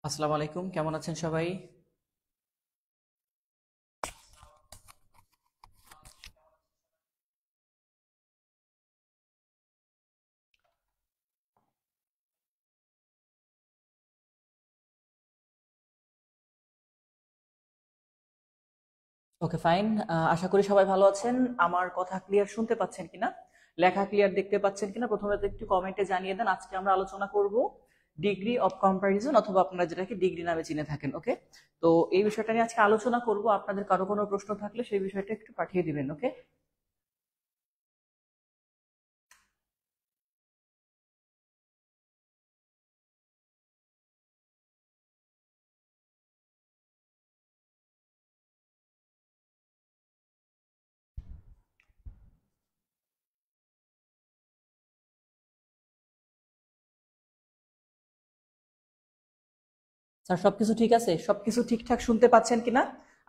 আসসালামু আলাইকুম, কেমন আছেন সবাই? ওকে, ফাইন। আশা করি সবাই ভালো আছেন। আমার কথা ক্লিয়ার শুনতে পাচ্ছেন কিনা, লেখা ক্লিয়ার দেখতে পাচ্ছেন কিনা, প্রথমে তো একটু কমেন্টে জানিয়ে দেন। আজকে আমরা আলোচনা করব ডিগ্রি অফ কম্পারিজন, অথবা আপনারা যেটাকে ডিগ্রি নামে চিনে থাকেন। ওকে, তো এই বিষয়টা নিয়ে আজকে আলোচনা করব। আপনাদের কারো কোনো প্রশ্ন থাকলে সেই বিষয়টা একটু পাঠিয়ে দিবেন। ওকে, স্যার সবকিছু ঠিক আছে? সবকিছু ঠিকঠাক শুনতে পাচ্ছেন কিনা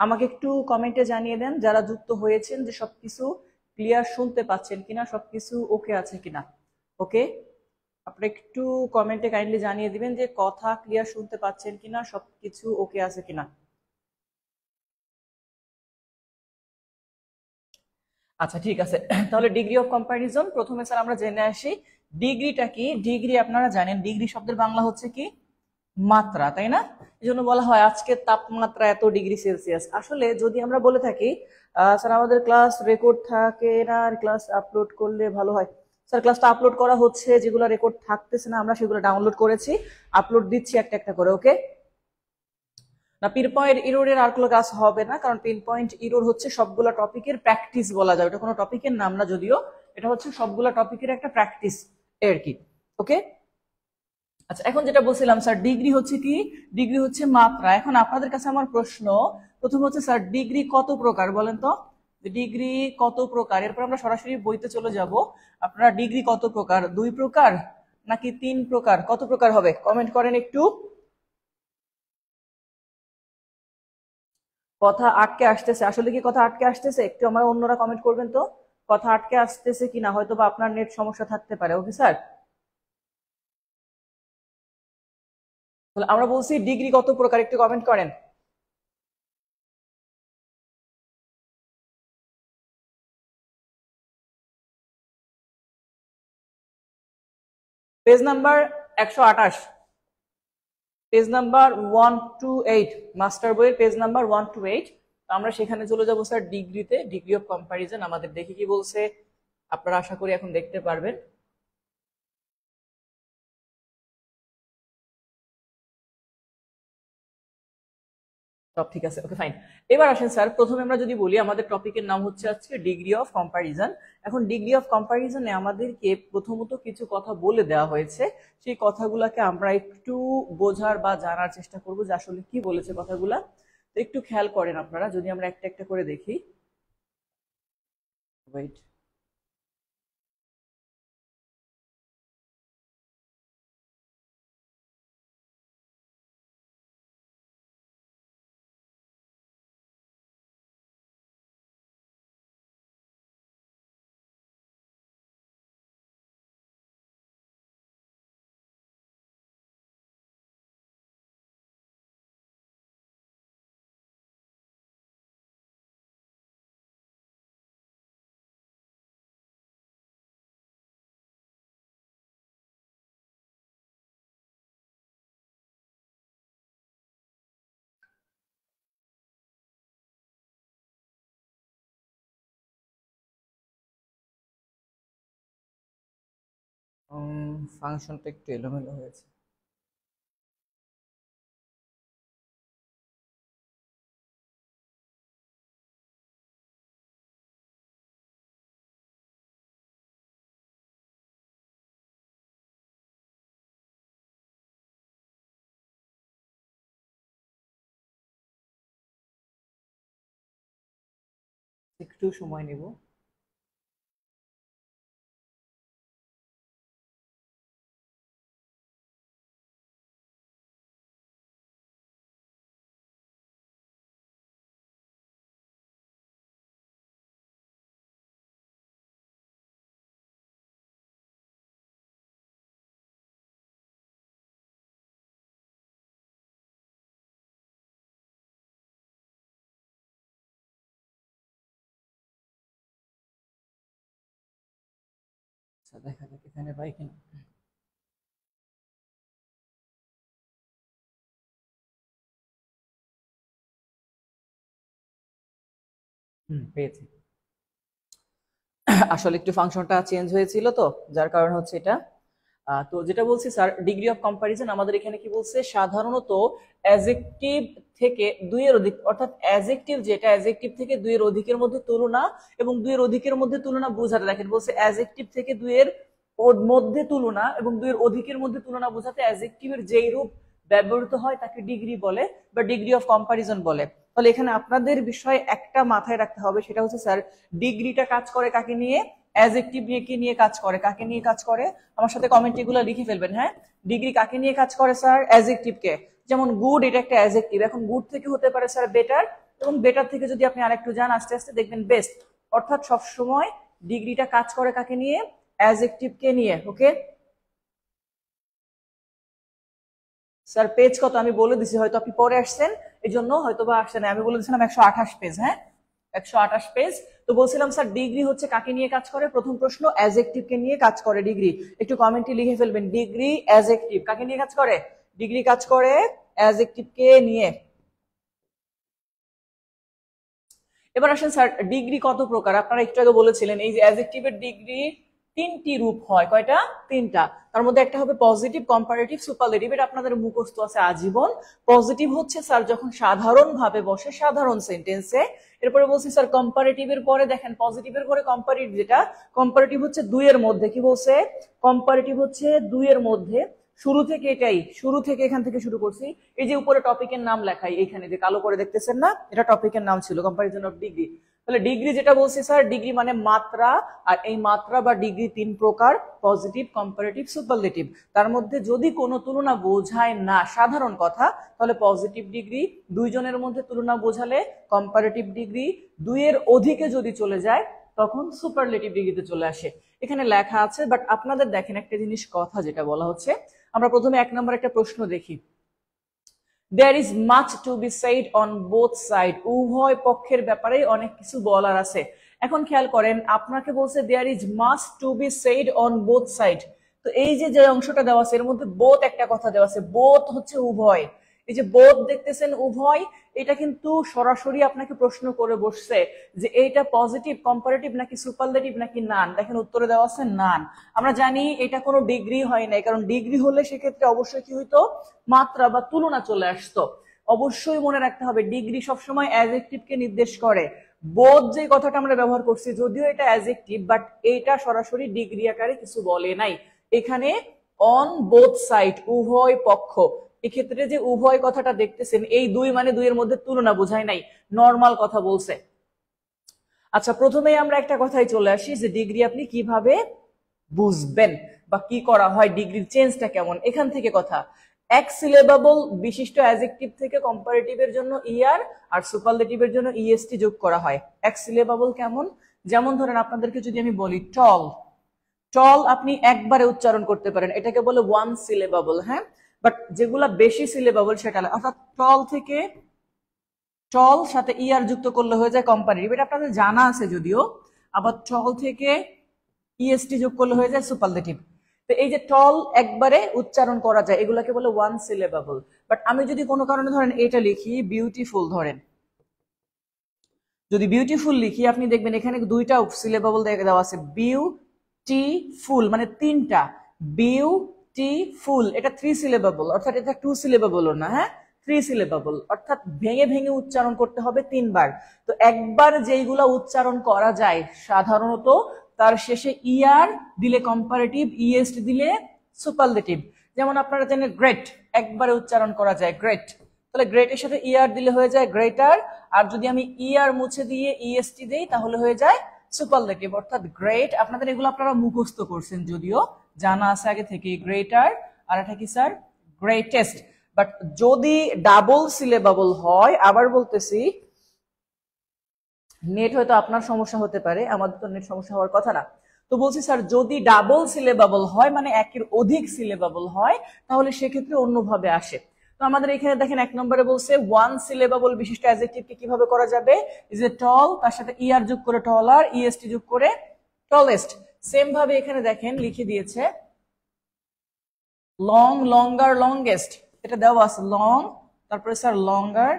আমাকে একটু কমেন্টে জানিয়ে দেন, যারা যুক্ত হয়েছেন, যে সবকিছু ক্লিয়ার শুনতে পাচ্ছেন কিনা, সবকিছু ওকে আছে কিনা। ওকে, আপনি একটু কমেন্টে কাইন্ডলি জানিয়ে দিবেন যে কথা ক্লিয়ার শুনতে পাচ্ছেন কিনা, সবকিছু ওকে আছে কিনা। আচ্ছা, ঠিক আছে। তাহলে ডিগ্রি অফ কম্পারিজন প্রথমে স্যার আমরা জেনে আসি ডিগ্রিটা কি। ডিগ্রি আপনারা জানেন, ডিগ্রি শব্দের বাংলা হচ্ছে কি? মাত্রা, তাই না? এই জন্য বলা হয় আজকের তাপমাত্রা এত ডিগ্রি সেলসিয়াস। আসলে যদি আমরা বলে থাকি স্যার আমাদের ক্লাস রেকর্ড থাকে না, আর ক্লাস আপলোড করলে ভালো হয়। স্যার ক্লাসটা আপলোড করা হচ্ছে, যেগুলো রেকর্ড থাকতেছে না আমরা সেগুলো ডাউনলোড করেছি, আপলোড দিচ্ছি একটা একটা করে। ওকে, না, পিন পয়েন্ট ইরোরের আর কোনো কাজ হবে না, কারণ পিন পয়েন্ট ইরোর হচ্ছে সবগুলা টপিকের প্র্যাকটিস বলা যায়। এটা কোনো টপিকের নাম না যদিও, এটা হচ্ছে সবগুলা টপিকের একটা প্র্যাকটিস এর কি। ওকে, আচ্ছা, এখন যেটা বলছিলাম স্যার, ডিগ্রি হচ্ছে কি? ডিগ্রি হচ্ছে মাত্রা। এখন আপনাদের কাছে আমার প্রশ্ন, প্রথম হচ্ছে স্যার ডিগ্রি কত প্রকার বলেন তো? ডিগ্রি কত প্রকার? এরপর আমরা সরাসরি বইতে চলে যাব। আপনারা ডিগ্রি কত প্রকার, 2 প্রকার নাকি 3 প্রকার, কত প্রকার হবে কমেন্ট করেন একটু। কথা আটকে আসতেছে, আসলে কি কথা আটকে আসতেছে? একটু আমার অন্যরা কমেন্ট করবেন তো, কথা আটকে আসতেছে কিনা, হয়তো বা আপনার নেট সমস্যা থাকতে পারে। ওকে স্যার, তাহলে আমরা বলছি ডিগ্রি কত প্রকার, একটু কমেন্ট করেন। Page number 128, page number 128, master বইয়ের পেজ নাম্বার 128। আমরা সেখানে চলে যাবো স্যার ডিগ্রিতে, ডিগ্রি অফ কম্পারিজন। আমাদের দেখি কি বলছে, আপনারা আশা করি এখন দেখতে পারবেন। সব ঠিক আছে, ওকে ফাইন। এবার আসেন স্যার, প্রথমে আমরা যদি বলি আমাদের টপিকের নাম হচ্ছে আজকে ডিগ্রি অফ কম্পারিজন। এখন ডিগ্রি অফ কম্পারিজনে আমাদেরকে প্রথমত কিছু কথা বলে দেওয়া হয়েছে, সেই কথাগুলোকে আমরা একটু বোঝার বা জানার চেষ্টা করব যে আসলে কি বলেছে কথাগুলা। তো একটু খেয়াল করেন আপনারা, যদি আমরা একটা একটা করে দেখি। ওয়েট, ফাংশনটা একটু এলোমেলো হয়েছে। একটু সময় নিব। আচ্ছা দেখা যাক এখানে পাই কিনা। পেয়েছি। আসলে একটু ফাংশনটা চেঞ্জ হয়েছিল তো, যার কারণ হচ্ছে এটা। তো যেটা বলছি স্যার, ডিগ্রি অফ কম্পারিজন আমাদের এখানে কি বলছে, সাধারণত অ্যাজেক্টিভ থেকে দুইয়ের অধিক, অর্থাৎ অ্যাজেক্টিভ যেটা, অ্যাজেক্টিভ থেকে দুইয়ের অধিকের মধ্যে তুলনা, এবং দুইয়ের অধিকের মধ্যে তুলনা বোঝাতে, দেখেন বলছে অ্যাজেক্টিভ থেকে দুইয়ের মধ্যে তুলনা এবং দুইয়ের অধিকের মধ্যে তুলনা বোঝাতে অ্যাজেক্টিভের যেই রূপ ব্যবহৃত হয় তাকে ডিগ্রি বলে বা ডিগ্রি অফ কম্পারিজন বলে। তাহলে এখানে আপনাদের বিষয় একটা মাথায় রাখতে হবে, সেটা হচ্ছে স্যার ডিগ্রিটা কাজ করে কাকে নিয়ে, অ্যাজেক্টিভ নিয়ে, কি নিয়ে কাজ করে, কাকে নিয়ে কাজ করে, আমার সাথে কমেন্ট এগুলো লিখে ফেলবেন। হ্যাঁ, ডিগ্রি কাকে নিয়ে কাজ করে স্যার, অ্যাজেক্টিভ কে। যেমন গুড, এটা একটা অ্যাজেক্টিভ, এখন গুড থেকে হতে পারে স্যার বেটার, এবং বেটার থেকে যদি আপনি আরেকটু যান আস্তে আস্তে দেখবেন বেস্ট। অর্থাৎ সবসময় ডিগ্রিটা কাজ করে কাকে নিয়ে, অ্যাজেক্টিভ কে নিয়ে। ওকে স্যার, পেজ কত আমি বলে দিছি, হয়তো আপনি পরে আসছেন এই জন্য হয়তো বা আসছেন, আমি বলে দিয়েছিলাম 128 পেজ। হ্যাঁ 128 পেজ। তো বলছিলাম স্যার ডিগ্রি হচ্ছে কাকে নিয়ে কাজ করে, প্রথম প্রশ্ন অ্যাজেক্টিভ কে নিয়ে কাজ করে ডিগ্রি। একটু কমেন্টে লিখে ফেলবেন, ডিগ্রি অ্যাজেক্টিভ কাকে নিয়ে কাজ করে, ডিগ্রি কাজ করে অ্যাজেক্টিভ কে নিয়ে। এবার আসেন স্যার, ডিগ্রি কত প্রকার, আপনারা একটু আগে বলেছিলেন এই যে অ্যাজেক্টিভের ডিগ্রি তিনটি রূপ হয়, কয়টা, তিনটা। তার মধ্যে একটা হবে পজিটিভ, কম্পারেটিভ, সুপারলেটিভ, এটা আপনাদের মুখস্থ আছে আজীবন। পজিটিভ হচ্ছে স্যার যখন সাধারণ ভাবে বসে, সাধারণ সেন্টেন্সে। এরপরে বলছি স্যার কম্পারেটিভের পরে, দেখেন পজিটিভের পরে কম্পারেটিভ, যেটা কম্পারেটিভ হচ্ছে দুইয়ের মধ্যে, কি বলছে, কম্পারেটিভ হচ্ছে দুইয়ের মধ্যে। শুরু থেকে এটাই, শুরু থেকে এখান থেকে শুরু করছি। এই যে উপরে টপিকের নাম লেখাই, এখানে যে কালো করে দেখতেছেন না, এটা টপিকের নাম ছিল কম্পারিজন অফ ডিগ্রি। তাহলে ডিগ্রি যেটা বলছি স্যার, ডিগ্রি মানে মাত্রা, আর এই মাত্রা বা ডিগ্রি তিন প্রকার, পজিটিভ, কম্পারেটিভ, সুপারলেটিভ। তার মধ্যে যদি কোনো তুলনা বোঝায় না, সাধারণ কথা, তাহলে পজিটিভ ডিগ্রি, দুইজনের মধ্যে তুলনা বোঝালে কম্পারেটিভ ডিগ্রি, দুইয়ের অধিকে যদি চলে যায় তখন সুপারলেটিভ ডিগ্রিতে চলে আসে। এখানে লেখা আছে, বাট আপনাদের দেখেন একটা জিনিস কথা যেটা বলা হচ্ছে, আমরা প্রথমে এক নম্বর একটা প্রশ্ন দেখি, there is much to be said on both side, উভয় পক্ষের ব্যাপারে অনেক কিছু বলার আছে। এখন খেয়াল করেন, আপনাকে বলছে there is much to be said on both side, তো এই যে যে অংশটা দেওয়া আছে এর মধ্যে both একটা কথা দেওয়া আছে, both হচ্ছে উভয়। এই যে both দেখতেছেন উভয়, এটা কিন্তু সরাসরি আপনাকে প্রশ্ন করে বসছে যে এইটা পজিটিভ, কম্পারেটিভ নাকি সুপারলেটিভ নাকি নান। দেখেন উত্তরে দেওয়া আছে নান। আমরা জানি এটা কোনো ডিগ্রি হয় নাই, কারণ ডিগ্রি হলে সেক্ষেত্রে অবশ্যই কি হইতো, মাত্রা বা তুলনা চলে আসতো। অবশ্যই মনে রাখতে হবে ডিগ্রি সবসময় অ্যাডজেক্টিভ কে নির্দেশ করে। বোধ যে কথাটা আমরা ব্যবহার করছি, যদিও এটা অ্যাডজেক্টিভ, বাট এটা সরাসরি ডিগ্রি আকারে কিছু বলে নাই। এখানে অন বোথ সাইড, উভয় পক্ষ, এক্ষেত্রে যে উভয় কথাটা দেখতেছেন, এই দুই মানে দুইয়ের মধ্যে তুলনা বোঝায় নাই, নর্মাল কথা বলছে। আচ্ছা, প্রথমেই আমরা একটা কথাই চলে আসি যে ডিগ্রি আপনি কিভাবে বুঝবেন বা কি করা হয়, ডিগ্রির চেঞ্জটা কেমন, এখান থেকে কথা। এক সিলেবাবল বিশিষ্ট অ্যাডজেক্টিভ থেকে কম্পারেটিভের জন্য ইয়ার আর সুপারলেটিভের জন্য ইএসটি যোগ করা হয়। এক সিলেবাবল কেমন, যেমন ধরেন আপনাদেরকে যদি আমি বলি টল, টল আপনি একবারে উচ্চারণ করতে পারেন, এটাকে বলে ওয়ান সিলেবাবল। হ্যাঁ, বাট যেগুলা বেশি সিলেবাবল সেটা, অর্থাৎ টল থেকে টল সাথে ইয়ার যুক্ত করলে হয়ে যায় কম্পারেটিভ, এটা আপনাদের জানা আছে যদিও। আবার টল থেকে ইএসটি যোগ করলে হয়ে যায় সুপারলেটিভ। তো এই যে টল একবারে উচ্চারণ করা যায়, এগুলাকে বলে ওয়ান সিলেবাবল। বাট আমি যদি কোনো কারণে ধরেন এটা লিখি বিউটিফুল, ধরেন যদি বিউটিফুল লিখি, আপনি দেখবেন এখানে দুইটা সিলেবাবল দেওয়া আছে, বিউটিফুল মানে তিনটা, বিউটিফুল এটা 3 সিলেবাবল, অর্থাৎ এটা 2 সিলেবাবল না, হ্যাঁ 3 সিলেবাবল, অর্থাৎ ভেঙে ভেঙে উচ্চারণ করতে হবে 3 বার। তো একবার যেইগুলা উচ্চারণ করা যায় সাধারণত, তার শেষে ইয়ার দিলে কম্পারেটিভ, ইএসটি দিলে সুপারলেটিভ। যেমন আপনারা জানেন গ্রেট, একবারে উচ্চারণ করা যায় গ্রেট, তাহলে গ্রেটের সাথে ইয়ার দিলে হয়ে যায় গ্রেটার, আর যদি আমি ইয়ার মুছে দিয়ে ইএসটি দেই তাহলে হয়ে যায় সুপারলেটিভ, অর্থাৎ গ্রেট। আপনাদের এগুলো আপনারা মুখস্থ করছেন যদিও, জানা আছে আগে থেকে, গ্রেটার আর এটা কি স্যার, গ্রেটেস্ট। বাট যদি ডাবল সিলেবাবল হয়, আবার বলতেছি, নেট হয়তো আপনার সমস্যা হতে পারে, আমাদের তো নেট সমস্যা হওয়ার কথা না। তো বলছি স্যার যদি ডাবল সিলেবাবল হয়, মানে একের অধিক সিলেবাবল হয়, তাহলে সেক্ষেত্রে অন্যভাবে আসে। তো আমাদের এখানে দেখেন এক নম্বরে বলছে ওয়ান সিলেবাবল বিশিষ্ট অ্যাডজেক্টিভকে কিভাবে করা যাবে, ইজ এ টল, তার সাথে ইয়ার যোগ করে টলার, ইএসটি যোগ করে টলেস্ট। সেম ভাবে এখানে দেখেন লিখে দিয়েছে লং, লঙ্গার, লংগেস্ট, এটা দেওয়া আছে লং, তারপরে স্যার লঙ্গার,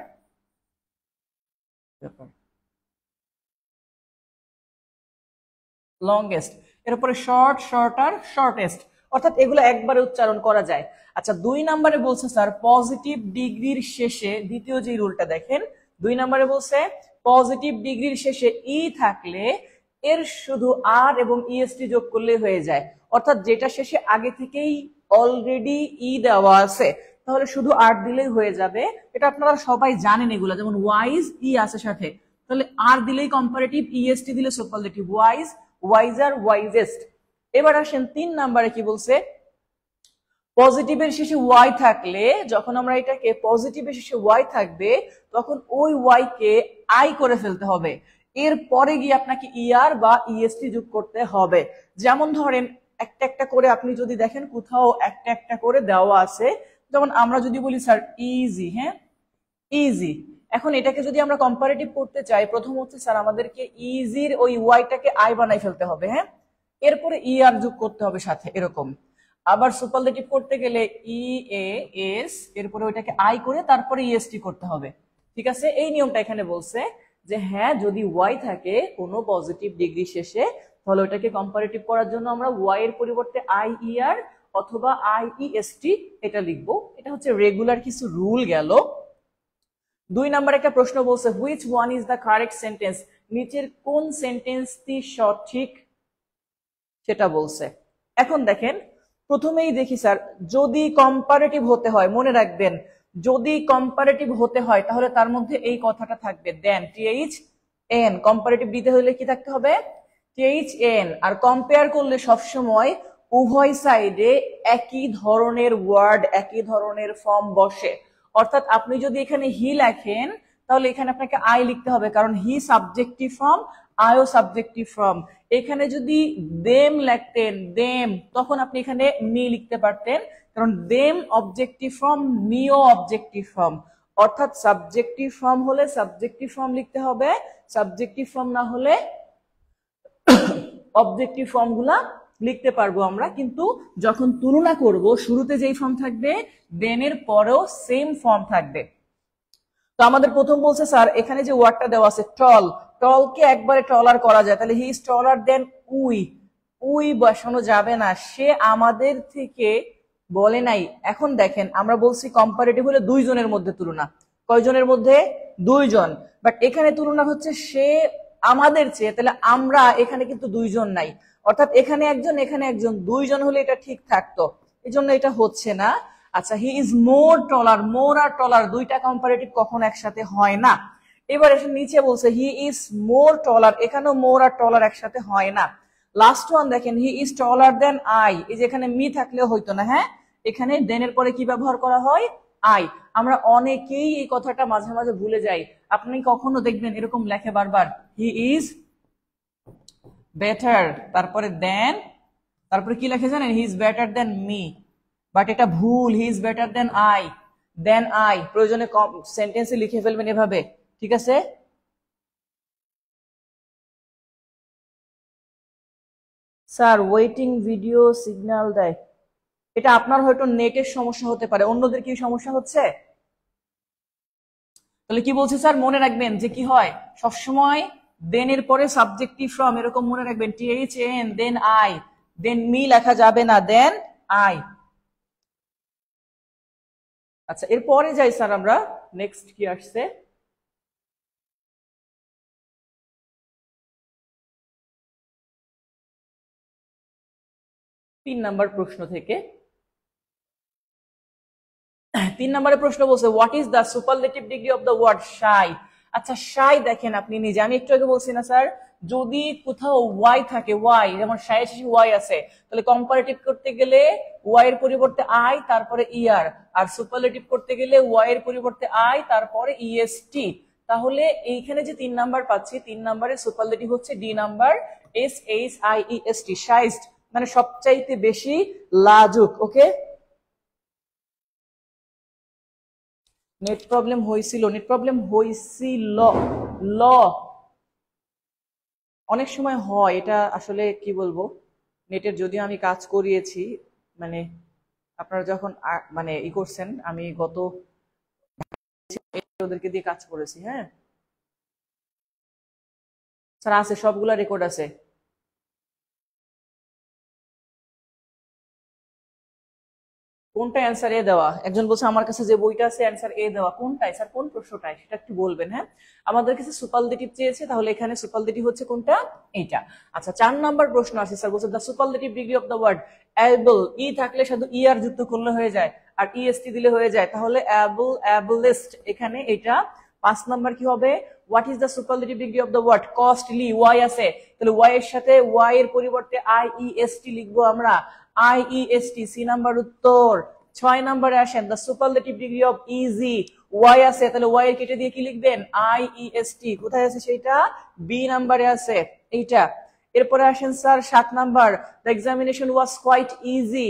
লংগেস্ট, এরপরে শর্ট, শর্টার, শর্টেস্ট, অর্থাৎ এগুলো একবারে উচ্চারণ করা যায়। আচ্ছা 2 নম্বরে বলছে স্যার পজিটিভ ডিগ্রির শেষে, দ্বিতীয় যে রুলটা দেখেন 2 নম্বরে বলছে পজিটিভ ডিগ্রির শেষে ই থাকলে এর শুধু আর এবং ইএসটি যোগ করলে হয়ে যায়, অর্থাৎ যেটা শেষে আগে থেকেই অলরেডি ই দেওয়া আছে তাহলে শুধু আর দিলেই হয়ে যাবে। এটা আপনারা সবাই জানেন এগুলো, যেমন ওয়াইজ ই আছে সাথে, তাহলে আর দিলেই কম্পারেটিভ, ইএসটি দিলে সুপারলেটিভ, ওয়াইজ, ওয়াইজার, ওয়াইজেস্ট। এবার আসেন 3 নম্বরে কি বলছে, পজিটিভের শেষে ওয়াই থাকলে, যখন আমরা এটাকে পজিটিভের শেষে ওয়াই থাকবে তখন ওই ওয়াই কে আই করে ফেলতে হবে, এর পরে গিয়ে আপনাকে ইআর বা ইএসটি যোগ করতে হবে। যেমন ধরেন একটা একটা করে আপনি যদি দেখেন কোথাও একটা একটা করে দেওয়া আছে, যেমন আমরা যদি বলি স্যার ইজি, হ্যাঁ ইজি, এখন এটাকে যদি আমরা কম্পারেটিভ করতে চাই প্রথম হচ্ছে স্যার আমাদেরকে ইজির ওই ওয়াইটাকে আই বানাই ফেলতে হবে, হ্যাঁ এরপরে ই আর যোগ করতে হবে সাথে, এরকম। আবার সুপারলেটিভ করতে গেলে ই এ এস, এরপরে ওইটাকে আই করে তারপরে ইএসটি করতে হবে, ঠিক আছে। এই নিয়মটা এখানে বলছে যে হ্যাঁ যদি ওয়াই থাকে কোনো পজিটিভ ডিগ্রি শেষে তাহলে ওইটাকে কম্পারেটিভ করার জন্য আমরা ওয়াই এর পরিবর্তে আই ই আর অথবা আই ই এস টি এটা লিখবো। এটা হচ্ছে রেগুলার কিছু রুল গেল। 2 নম্বর একটা প্রশ্ন বলছে which one is the correct sentence, নিচের কোন সেন্টেন্সটি সঠিক সেটা বলছে। এখন দেখেন প্রথমেই দেখি স্যার যদি কম্পারেটিভ হতে হয়, মনে রাখবেন যদি কম্পারেটিভ হতে হয় তাহলে তার মধ্যে এই কথাটা থাকবে দেন, টিএইচ এন, কম্পারেটিভ দিতে হলে কি থাকতে হবে, টিএইচ এন। আর কম্পেয়ার করলে সবসময় উভয় সাইডে একই ধরনের ওয়ার্ড, একই ধরনের ফর্ম বসে, অর্থাৎ আপনি যদি এখানে হি লেখেন তাহলে এখানে আপনাকে আই লিখতে হবে, কারণ হি সাবজেক্টিভ ফর্ম, আইও সাবজেক্টিভ ফর্ম। এখানে যদি দেম লিখতেন দেম, তখন আপনি এখানে মি লিখতে পারতেন, কারণ দেম অবজেক্টিভ ফর্ম, মিও অবজেক্টিভ ফর্ম, অর্থাৎ সাবজেক্টিভ ফর্ম হলে সাবজেক্টিভ ফর্ম লিখতে হবে, সাবজেক্টিভ ফর্ম না হলে অবজেক্টিভ ফর্ম গুলা লিখতে পারবো আমরা। কিন্তু যখন তুলনা করব শুরুতে যেই ফর্ম থাকবে দেনের পরেও সেম ফর্ম থাকবে। তো আমাদের প্রথম বলছে স্যার এখানে যে ওয়ার্ডটা দেওয়া আছে টল, টলকে একবারে টলার করা যায়, তাহলে he is taller than we, we বসানো যাবে না, সে আমাদের থেকে বলে নাই। এখন দেখেন আমরা বলছি কম্পারেটিভ হলে 2 জনের মধ্যে তুলনা, কয়জনের মধ্যে, 2 জন, বাট এখানে তুলনা হচ্ছে সে আমাদের চেয়ে, তাহলে আমরা এখানে কিন্তু 2 জন নাই, অর্থাৎ এখানে একজন এখানে একজন, 2 জন হলে এটা ঠিক থাকতো, এই জন্য এটা হচ্ছে না। আচ্ছা হি ইজ মোর টলার, মোর আর টলার দুইটা কম্পারেটিভ কখনো একসাথে হয় না। এবার এসে নিচে বলছে হি ইজ মোর টলার, এখানেও মোর আর টলার একসাথে হয় না। লাস্ট ওয়ান দেখেন হি ইজ টলার দেন আই, এই যে এখানে মি থাকলেও হইতো না, হ্যাঁ এখানে দেনের পরে কি ব্যবহার করা হয়, আই। আমরা অনেকেই এই কথাটা মাঝে মাঝে ভুলে যাই, আপনি কখনো দেখবেন এরকম লেখে বারবার হি ইজ বেটার, তারপরে দেন, তারপরে কি লেখে জানেন, he is better than me, but এটা ভুল, he is better than I, প্রয়োজনে সেন্টেন্সে লিখে ফেলবেন এভাবে, ঠিক আছে। স্যার ওয়েটিং ভিডিও সিগন্যাল দেয়, এটা আপনার হয়তো নেটের সমস্যা হতে পারে, অন্যদের কি সমস্যা হচ্ছে? তাহলে কি বলছি স্যার, মনে রাখবেন যে কি হয় সবসময় দেনের পরে সাবজেক্টিভ ফর্ম, এরকম মনে রাখবেন T H N than I, than me লেখা যাবে না, দেন আই। আচ্ছা এরপরে যাই স্যার আমরা, নেক্সট কি আসছে, তিন নাম্বার প্রশ্ন থেকে। 3 নম্বরের প্রশ্ন বলছে what is the superlative degree of the word shy. আচ্ছা শাই দেখেন আপনি নিজে, আমি একটু আগে বলছি না স্যার যদি কোথাও ওয়াই থাকে, ওয়াই যেমন শায়ের শেষে ওয়াই আছে, তাহলে কম্পারেটিভ করতে গেলে ওয়াই এর পরিবর্তে আই তারপরে ইআর, আর সুপারলেটিভ করতে গেলে ওয়াই এর পরিবর্তে আই তারপরে ইএসটি। তাহলে এইখানে যে 3 নাম্বার পাচ্ছি, 3 নাম্বারের সুপারলেটিভ হচ্ছে D number, S H I E S T, shiest, মানে সবচাইতে বেশি লাজুক। ওকে, নেট প্রবলেম হয়েছিল, ল অনেক সময় হয়, এটা আসলে কি বলবো, নেটের যদিও আমি কাজ করিয়েছি, মানে আপনারা যখন মানে করছেন, আমি গত ওদেরকে দিয়ে কাজ করেছি। হ্যাঁ স্যার, আছে, সবগুলা রেকর্ড আছে। কোনটা অ্যান্সার এ দেওয়া? একজন বলছে আমার কাছে যে বইটা আছে অ্যান্সার এ দেওয়া, কোনটায় স্যার, কোন প্রশ্নটায় সেটা একটু বলবেন। হ্যাঁ, আমাদের কাছে সুপারলেটিভ চেয়েছে, তাহলে এখানে সুপারলেটিভ হচ্ছে কোনটা? এইটা। আচ্ছা, 4 নাম্বার প্রশ্ন আছে স্যার, বলছে the superlative degree of the word able, E থাকলে শুধু ই আর যুক্ত করলে হয়ে যায়, আর ইএসটি দিলে হয়ে যায়, তাহলে অ্যাবল, অ্যাবলিস্ট, এখানে এটা 5 নাম্বার কি হবে? What is the superlative degree of the word costly, Y আছে, তাহলে ওয়াই এর সাথে ওয়াই এর পরিবর্তে আইইএসটি লিখবো আমরা, আইইএসটি, সি নাম্বার উত্তর। 6 নম্বরে আসেন, the superlative degree of easy, Y আছে, তাহলে ওয়াই এর কেটে দিয়ে কি লিখবেন? আইইএসটি। কোথায় আছে সেটা? বি নাম্বারে আছে এইটা। এরপরে আসেন sir 7 number, the examination was quite easy,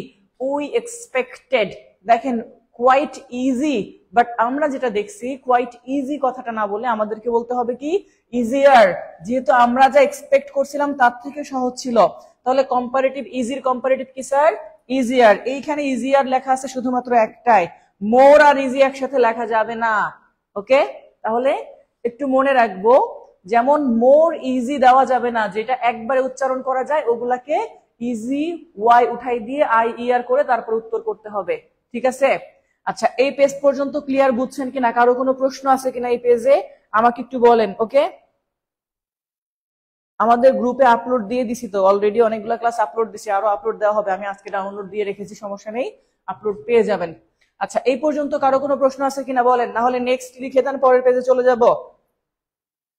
we expected. দেখেন কোয়াইট ইজি, বাট আমরা যেটা দেখছি কোয়াইট ইজি কথাটা না বলে আমাদেরকে বলতে হবে কি? ইজিয়ার, যেহেতু আমরা যা এক্সপেক্ট করছিলাম তার থেকে সহজ ছিল, তাহলে কম্পারেটিভ ইজির কম্পারেটিভ কি স্যার? ইজিয়ার। এইখানে ইজিয়ার লেখা আছে শুধুমাত্র একটাই, মোর আর ইজি একসাথে লেখা যাবে না। ওকে, তাহলে একটু মনে রাখবো, যেমন মোর ইজি দেওয়া যাবে না, যেটা একবারে উচ্চারণ করা যায় ওগুলাকে ইজি ওয়াই উঠাই দিয়ে আই ইয়ার করে তারপর উত্তর করতে হবে। ঠিক আছে? আচ্ছা, এই পেজ পর্যন্ত ক্লিয়ার, বুঝছেন কিনা? কারো কোনো প্রশ্ন আছে কিনা এই পেজে আমাকে একটু বলেন। ওকে, আমাদের গ্রুপে আপলোড দিয়ে দিছি তো অলরেডি, অনেকগুলো ক্লাস আপলোড দিছি, আরো আপলোড দেওয়া হবে, আমি আজকে ডাউনলোড দিয়ে রেখেছি, সমস্যা নেই, আপলোড পেয়ে যাবেন। আচ্ছা, এই পর্যন্ত কারো কোনো প্রশ্ন আছে কিনা বলেন, না হলে নেক্সট লিখে দেন, পরের পেজে চলে যাব।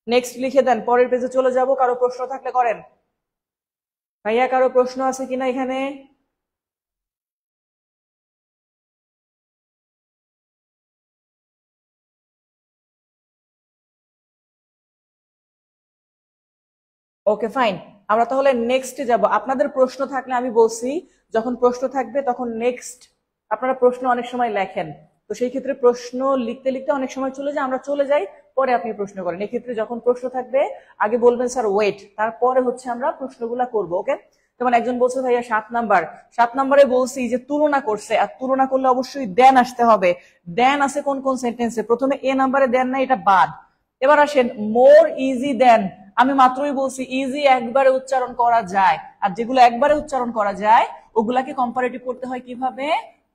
নেক্সট লিখে দেন, পরের পেজে চলে যাব, কারো প্রশ্ন থাকলে করেন। ভাইয়া কারো প্রশ্ন আছে কিনা এখানে? ওকে ফাইন, আমরা তাহলে নেক্সটে যাব। আপনাদের প্রশ্ন থাকলে আমি বলছি, যখন প্রশ্ন থাকবে তখন নেক্সট, আপনারা প্রশ্ন অনেক সময় লেখেন, তো সেই ক্ষেত্রে প্রশ্ন লিখতে লিখতে অনেক সময় চলে যায়, আমরা চলে যাই, পরে আপনি প্রশ্ন করেন। এক্ষেত্রে যখন প্রশ্ন থাকবে আগে বলবেন স্যার ওয়েট, তারপরে হচ্ছে আমরা প্রশ্নগুলা করব। ওকে, যেমন একজন বলছে ভাইয়া 7 নাম্বার, 7 নাম্বারে বলছি যে তুলনা করছে, আর তুলনা করলে অবশ্যই দেন আসতে হবে। দেন আছে কোন কোন সেন্টেন্সে? প্রথমে এ নাম্বারে দেন না, এটা বাদ। এবার আসেন মোর ইজি দেন, আমি মাত্রই বলছি ইজি একবারে উচ্চারণ করা যায়, আর যেগুলো একবারে উচ্চারণ করা যায় ওগুলাকে কম্পারেটিভ করতে হয় কিভাবে?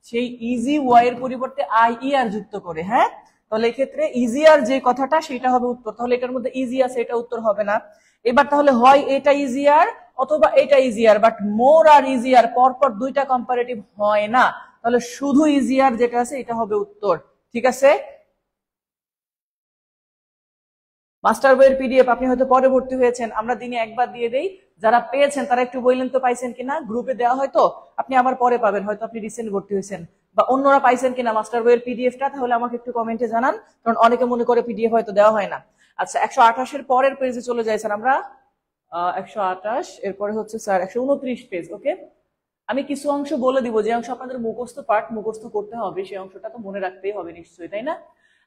সেই ইজি ওয়াই এর পরিবর্তে আই ই আর যুক্ত করে। হ্যাঁ, তাহলে এক্ষেত্রে ইজিয়ার যে কথাটা সেটা হবে উত্তর, তাহলে এটার মধ্যে ইজি আছে, এটা উত্তর হবে না। এবার তাহলে হয় এটা ইজিয়ার অথবা এটা ইজিয়ার, বাট মোর আর ইজিয়ার পরপর দুইটা কম্পারেটিভ হয় না, তাহলে শুধু ইজিয়ার যেটা আছে এটা হবে উত্তর। ঠিক আছে? মাস্টার বইয়ের পিডিএফ আপনি হয়তো পরে ভর্তি হয়েছেন, আমরা দিনে একবার দিয়ে দেই, যারা পেয়েছেন তারা একটু বললেন তো পাইছেন কিনা, গ্রুপে দেওয়া হয়তো, আপনি আবার পরে পাবেন, হয়তো আপনি রিসেন্ট ভর্তি হয়েছেন, বা অন্যরা পাইছেন কিনা মাস্টার বইয়ের পিডিএফটা, তাহলে আমাকে একটু কমেন্টে জানান, কারণ অনেকে মনে করে পিডিএফ হয়তো দেওয়া হয় না। আচ্ছা, 128 পরের পেজে চলে যাই স্যার আমরা। 128 এরপরে হচ্ছে স্যার 129 পেজ। ওকে, আমি কিছু অংশ বলে দিব, যে অংশ আপনাদের মুখস্থ পাঠ মুখস্থ করতে হবে সেই অংশটা তো মনে রাখতেই হবে নিশ্চয়ই, তাই না?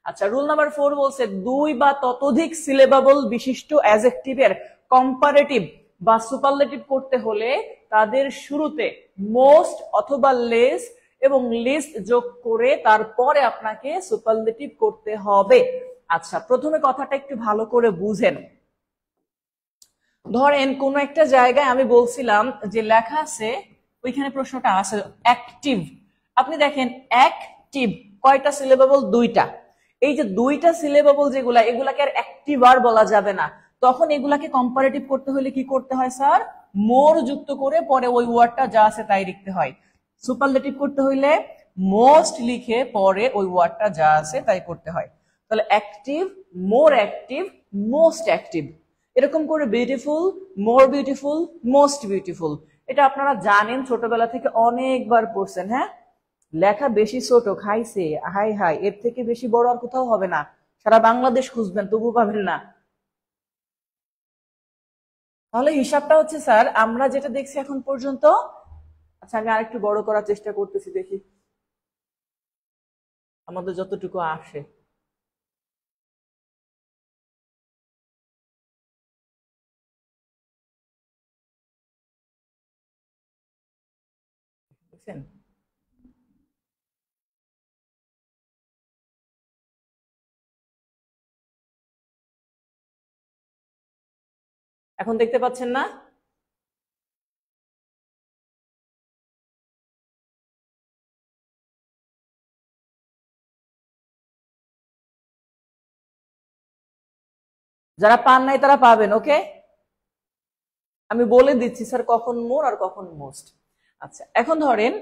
আচ্ছা, রুল নাম্বার 4 বলছে 2 বা ততোধিক সিলেবাবল বিশিষ্ট অ্যাডজেক্টিভের কম্পারেটিভ বা সুপারলেটিভ করতে হলে তাদের শুরুতে মোস্ট অথবা লেস এবং লিস্ট যোগ করে তারপরে আপনাকে সুপারলেটিভ করতে হবে। আচ্ছা, প্রথমে কথাটা একটু ভালো করে বুঝেন। ধরেন কোন একটা জায়গায় আমি বলছিলাম যে লেখা আছে, ওইখানে প্রশ্নটা আছে অ্যাক্টিভ, আপনি দেখেন অ্যাক্টিভ কয়টা সিলেবাবল? দুইটা। এই যে দুইটা সিলেবাবল যেগুলা, এগুলাকে আর অ্যাক্টিভ আর বলা যাবে না, তখন এগুলাকে কম্পারেটিভ করতে হলে কি করতে হয় স্যার? মোর যুক্ত করে পরে ওই ওয়ার্ডটা যা আছে তাই লিখতে হয়। সুপারলেটিভ করতে হইলে মোস্ট লিখে পরে ওই ওয়ার্ডটা যা আছে তাই করতে হয়। তাহলে অ্যাক্টিভ, মোর অ্যাক্টিভ, মোস্ট অ্যাক্টিভ, এরকম করে beautiful, more beautiful, most beautiful, এটা আপনারা জানেন, ছোটবেলা থেকে অনেকবার পড়ছেন। হ্যাঁ, লেখা বেশি ছোট খাইছে, হাই হাই, এর থেকে বেশি বড় আর কোথাও হবে না, সারা বাংলাদেশ খুঁজবেন তবু পাবেন না। তাহলে হিসাবটা হচ্ছে স্যার আমরা যেটা দেখছি এখন পর্যন্ত। আচ্ছা, আমি আরেকটু বড় করার চেষ্টা করতেছি, দেখি আমাদের যতটুকু আসে। দেখছেন? এখন দেখতে পাচ্ছেন না? যারা পান নাই তারা পাবেন, ওকে? আমি বলে দিচ্ছি স্যার কখন মোর আর কখন মোস্ট। আচ্ছা, এখন ধরেন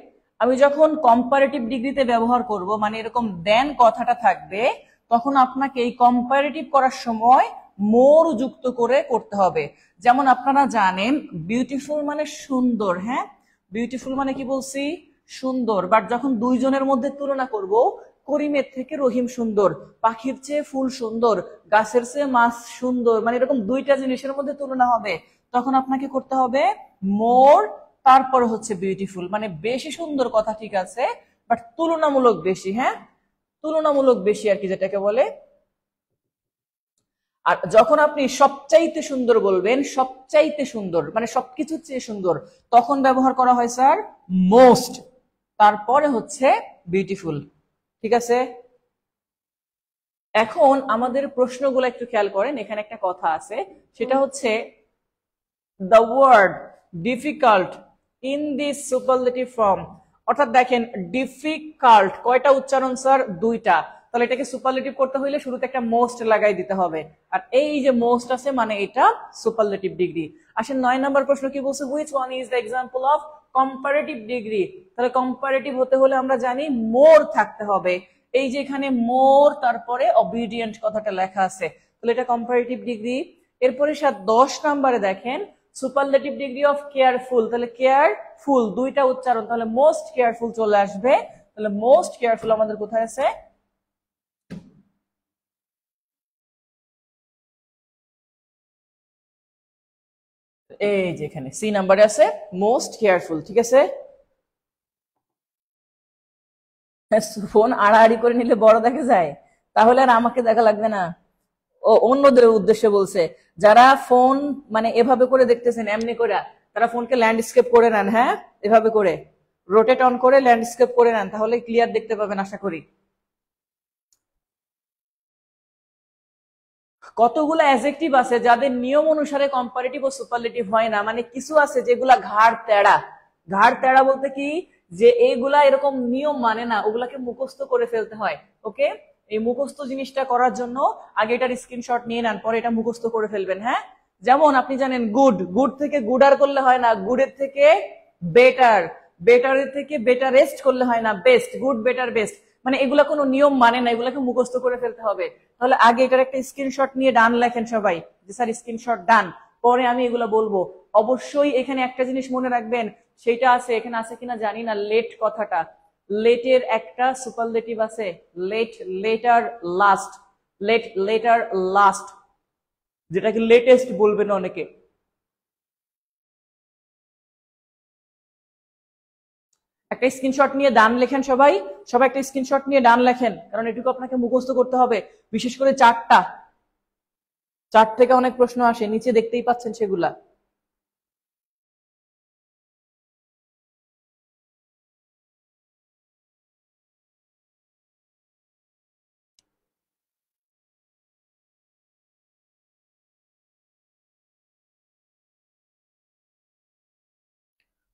আমি যখন কম্পারেটিভ ডিগ্রিতে ব্যবহার করব, মানে এরকম দেন কথাটা থাকবে, তখন আপনাকে এই কম্পারেটিভ করার সময় মোর যুক্ত করে করতে হবে। যেমন আপনারা জানেন বিউটিফুল মানে সুন্দর, হ্যাঁ, বিউটিফুল মানে কি বলছি? সুন্দর। বাট যখন দুইজনের মধ্যে তুলনা করব, করিমের থেকে রহিম সুন্দর, পাখির চেয়ে ফুল সুন্দর, গাছের চেয়ে মাছ সুন্দর, মানে এরকম দুইটা জিনিসের মধ্যে তুলনা হবে, তখন আপনাকে করতে হবে মোর, তারপর হচ্ছে বিউটিফুল। মানে বেশি সুন্দর কথা ঠিক আছে, বাট তুলনামূলক বেশি, হ্যাঁ, তুলনামূলক বেশি আর কি, যেটাকে বলে। আর যখন আপনি সবচাইতে সুন্দর বলবেন, সবচাইতে সুন্দর মানে সবকিছুর চেয়ে সুন্দর, তখন ব্যবহার করা হয় স্যার মোস্ট, তারপরে হচ্ছে বিউটিফুল। ঠিক আছে? এখন আমাদের প্রশ্নগুলো একটু খেয়াল করেন, এখানে একটা কথা আছে, সেটা হচ্ছে the word difficult in this superlative form। অর্থাৎ দেখেন ডিফিকাল্ট কয়টা উচ্চারণ স্যার? দুইটা। তাহলে এটাকে সুপারলেটিভ করতে হইলে শুরুতে একটা মোস্ট লাগাই দিতে হবে, আর এই যে মোস্ট আছে মানে এটা সুপারলেটিভ ডিগ্রি। আসেন 9 নম্বর প্রশ্ন কি বলছে, which one is the example of comparative degree। তাহলে কম্পারেটিভ হতে হলে আমরা জানি মোর থাকতে হবে, এই যে এখানে মোর তারপরে অবিডিয়েন্ট কথাটা লেখা আছে, তাহলে এটা কম্পারেটিভ ডিগ্রি। এরপরে 10 নম্বরে দেখেন সুপারলেটিভ ডিগ্রি অফ কেয়ারফুল, তাহলে কেয়ারফুল দুইটা উচ্চারণ, তাহলে মোস্ট কেয়ারফুল চলে আসবে। তাহলে মোস্ট কেয়ারফুল আমাদের কোথায় আছে? এই যে এখানে সি নাম্বারে আছে মোস্ট কেয়ারফুল। ঠিক আছে? ফোন আড়াআড়ি করে নিলে বড় দেখা যায়, তাহলে আর আমাকে দেখা লাগবে না। ও অন্যদের উদ্দেশ্যে বলছে, যারা ফোন মানে এভাবে করে দেখতেছেন এমনি করে, তারা ফোনকে ল্যান্ডস্কেপ করে নেন, হ্যাঁ, এভাবে করে রোটেট অন করে ল্যান্ডস্কেপ করে নেন, তাহলে ক্লিয়ার দেখতে পাবেন আশা করি। কতগুলো অ্যাডজেক্টিভ আছে যাদের নিয়ম অনুসারে কম্পারেটিভ ও সুপারলেটিভ হয় না, মানে কিছু আছে যেগুলা ঘাড় তেড়া। ঘাড় তেড়া বলতে কি, যে এইগুলা এরকম নিয়ম মানে না, ওগুলাকে মুখস্থ করে ফেলতে হয়। ওকে, এই মুখস্থ জিনিসটা করার জন্য আগে এটার স্ক্রিনশট নিয়ে নেন, পরে এটা মুখস্থ করে ফেলবেন। হ্যাঁ, যেমন আপনি জানেন গুড, গুড থেকে গুডার করলে হয় না, গুডের থেকে বেটার, বেটারের থেকে বেটারেস্ট করলে হয় না, বেস্ট, গুড বেটার বেস্ট, মানে এগুলা কোনো নিয়ম মানে না, এগুলাকে মুখস্থ করে ফেলতে হবে। তাহলে আগে এটার একটা স্ক্রিনশট নিয়ে ডান লেখেন সবাই, যে স্যার স্ক্রিনশট ডান, পরে আমি এগুলো বলবো। অবশ্যই এখানে একটা জিনিস মনে রাখবেন, সেটা আছে এখানে আছে কিনা জানি না, লেট কথাটা, লেটের একটা সুপারলেটিভ আছে, late, later, last, late, later, last, যেটাকে লেটেস্ট বলবেন অনেকে। একটা স্ক্রিনশট নিয়ে ডান লেখেন সবাই, সবাই একটা স্ক্রিনশট নিয়ে ডান লেখেন, কারণ এটুকু আপনাকে মুখস্থ করতে হবে, বিশেষ করে চারটা, চার থেকে অনেক প্রশ্ন আসে, নিচে দেখতেই পাচ্ছেন সেগুলা।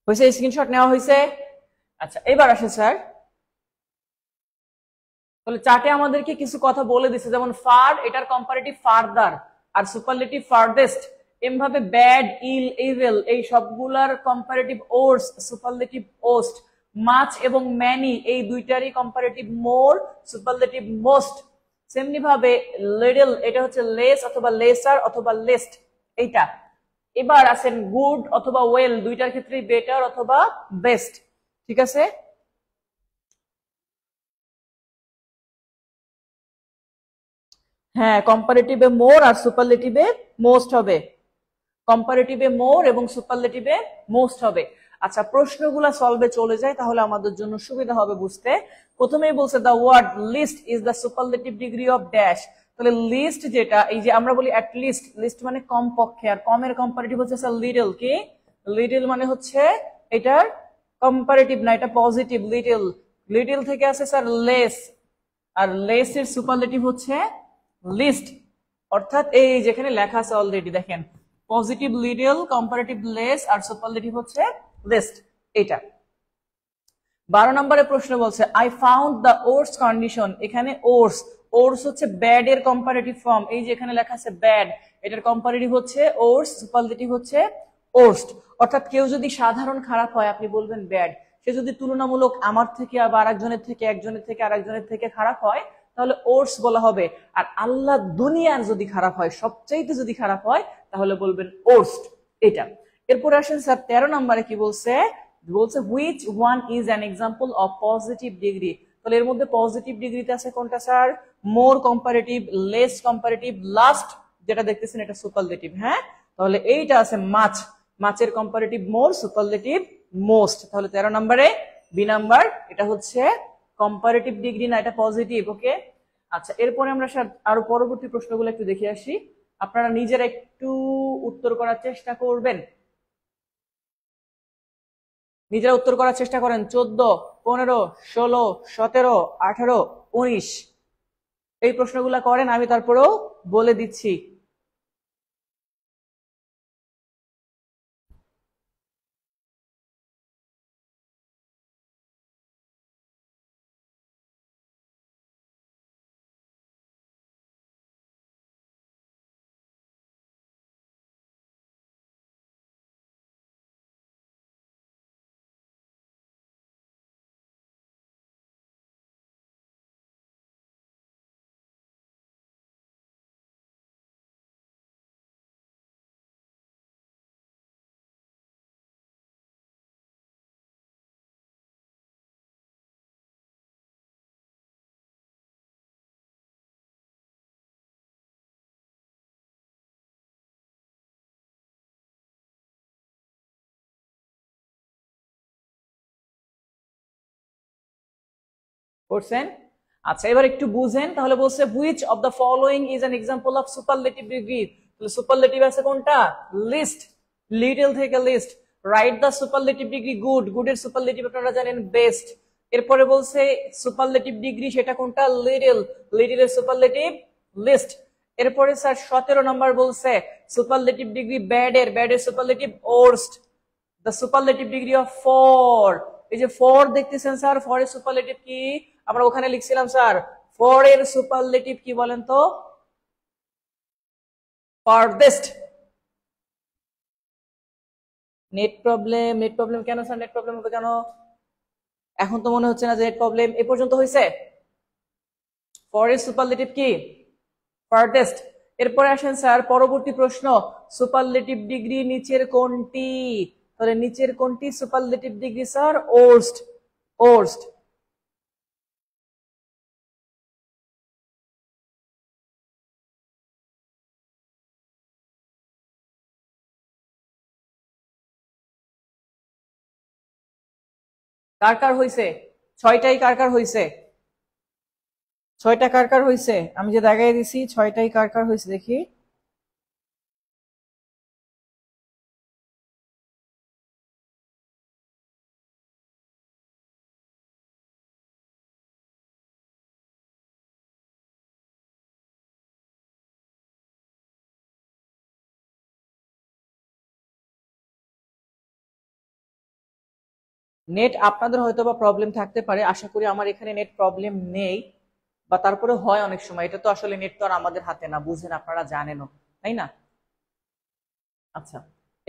হয়েছে? স্ক্রিনশট নেওয়া হয়েছে? আচ্ছা, এবার আসে স্যার, তাহলে চার্টে আমাদেরকে কিছু কথা বলে দিচ্ছে, যেমন ফার, এটার কম্পারেটিভ ফারদার, আর সুপারলেটিভ ফারদেস্ট, এমভাবে ব্যাড, ইল, ইভিল, এই সবগুলার কম্পারেটিভ ওর্স, সুপারলেটিভ ওস্ট। মাচ এবং ম্যানি এই দুইটারই কম্পারেটিভ মোর, সুপারলেটিভ মোস্ট। সেমনি ভাবে লিটল, এটা হচ্ছে লেস অথবা লেসার অথবা লেস্ট, এইটা। এবার আছেন গুড অথবা ওয়েল, দুইটার ক্ষেত্রেই বেটার অথবা বেস্ট। ঠিক আছে? হ্যাঁ, কম্পারেটিভে মোর আর সুপারলেটিভে মোস্ট হবে, কম্পারেটিভে মোর এবং সুপারলেটিভে মোস্ট হবে। আচ্ছা, প্রশ্নগুলা সলভে চলে যায়, তাহলে আমাদের জন্য সুবিধা হবে বুঝতে। প্রথমেই বলছে the word list is the superlative degree of dash. তাহলে লিস্ট যেটা, এই যে আমরা বলি অ্যাট লিস্ট, লিস্ট মানে কম পক্ষে, আর কমের কম্পারেটিভ হচ্ছে লিটল। কি লিটল মানে হচ্ছে এটার কম্পারেটিভ না, এটা পজিটিভ। লিটল, লিটল থেকে আছে স্যার লেস, আর লেস এর সুপারলেটিভ হচ্ছে লিস্ট। অর্থাৎ এই যেখানে লেখা আছে অলরেডি দেখেন, পজিটিভ লিটল, কম্পারেটিভ লেস, আর সুপারলেটিভ হচ্ছে লিস্ট। এটা 12 নম্বরে প্রশ্ন বলছে I found the worse condition. এখানে ওর্স, ওর্স হচ্ছে ব্যাড এর কম্পারেটিভ ফর্ম। এই যে এখানে লেখা আছে ব্যাড, এটার কম্পারেটিভ হচ্ছে ওর্স, সুপারলেটিভ হচ্ছে ওর্স্ট। অর্থাৎ কেউ যদি সাধারণ খারাপ হয় আপনি বলবেন ব্যাড, সে যদি তুলনামূলক আমার থেকে বা আরেকজনের থেকে, একজনের থেকে আরেকজনের থেকে খারাপ হয় তাহলে ওর্স বলা হবে। আর আল্লাহ দুনিয়ার যদি খারাপ হয়, সবচাইতে যদি খারাপ হয় তাহলে বলবেন ওর্স্ট। এটা। এরপরে আসেন স্যার 13 নম্বরে কি বলছে, বলছে which one is an example of positive degree. তাহলে এর মধ্যে পজিটিভ ডিগ্রিতে আছে কোনটা স্যার? মোর কম্পারেটিভ, লেস কম্পারেটিভ, লাস্ট যেটা দেখতেছেন এটা সুপারলেটিভ। হ্যাঁ, তাহলে এইটা আছে মাছ, মাছের কম্পারেটিভ মোর, সুপারলেটিভ মোস্ট। তাহলে 13 নম্বরে বি নাম্বার, এটা হচ্ছে কম্পারেটিভ ডিগ্রি না, এটা পজিটিভ। ওকে, আচ্ছা এরপরে আমরা আরো পরবর্তী প্রশ্নগুলো একটু দেখে আসি, আপনারা নিজেরা একটু উত্তর করার চেষ্টা করবেন, নিজেরা উত্তর করার চেষ্টা করেন। 14, 15, 16, 17, 18, 19 এই প্রশ্নগুলা করেন, আমি তারপরেও বলে দিচ্ছি। করছেন? আচ্ছা এবার একটু বুঝেন। তাহলে বলছে which of the following is an example of superlative degree. তাহলে সুপারলেটিভ আছে কোনটা? লিস্ট, লিটল থেকে least. Right the superlative degree good, গুডের সুপারলেটিভ আপনারা জানেন বেস্ট। এরপরে বলছে সুপারলেটিভ ডিগ্রি সেটা কোনটা? লিটল, লিটলের সুপারলেটিভ লিস্ট। এরপরে স্যার 17 নম্বর বলছে সুপারলেটিভ ডিগ্রি ব্যাড এর, ব্যাড এর superlative worst. The superlative degree of far, এই যে ফর দেখতেছেন স্যার, ফর এর সুপারলেটিভ কি? আমরা ওখানে লিখছিলাম স্যার ফর এর সুপারলেটিভ কি বলেন তো? ফারদেস্ট। নেট প্রবলেম, নেট প্রবলেম কেন স্যার? নেট প্রবলেম হবে কেন? এখন তো মনে হচ্ছে না যে নেট প্রবলেম এ পর্যন্ত হয়েছে। ফর এর সুপারলেটিভ কি? ফারদেস্ট। এরপরে আসেন স্যার পরবর্তী প্রশ্ন, সুপারলেটিভ ডিগ্রি নিচের কোনটি? তাহলে নিচের কোনটি superlative degree sir? Worst, worst. কার কার হইছে? 6টাই কার কার হইছে? 6টা কার কার হইছে? আমি যে দেখাই দিছি 6টাই কার কার হইছে দেখি। নেট আপনাদের হয়তো বা প্রবলেম থাকতে পারে, আশা করি আমার এখানে নেট প্রবলেম নেই, বা তারপরে হয় অনেক সময়, এটা তো আসলে নেট তো আর আমাদের হাতে না, বুঝেন আপনারা জানেনও, তাই না? আচ্ছা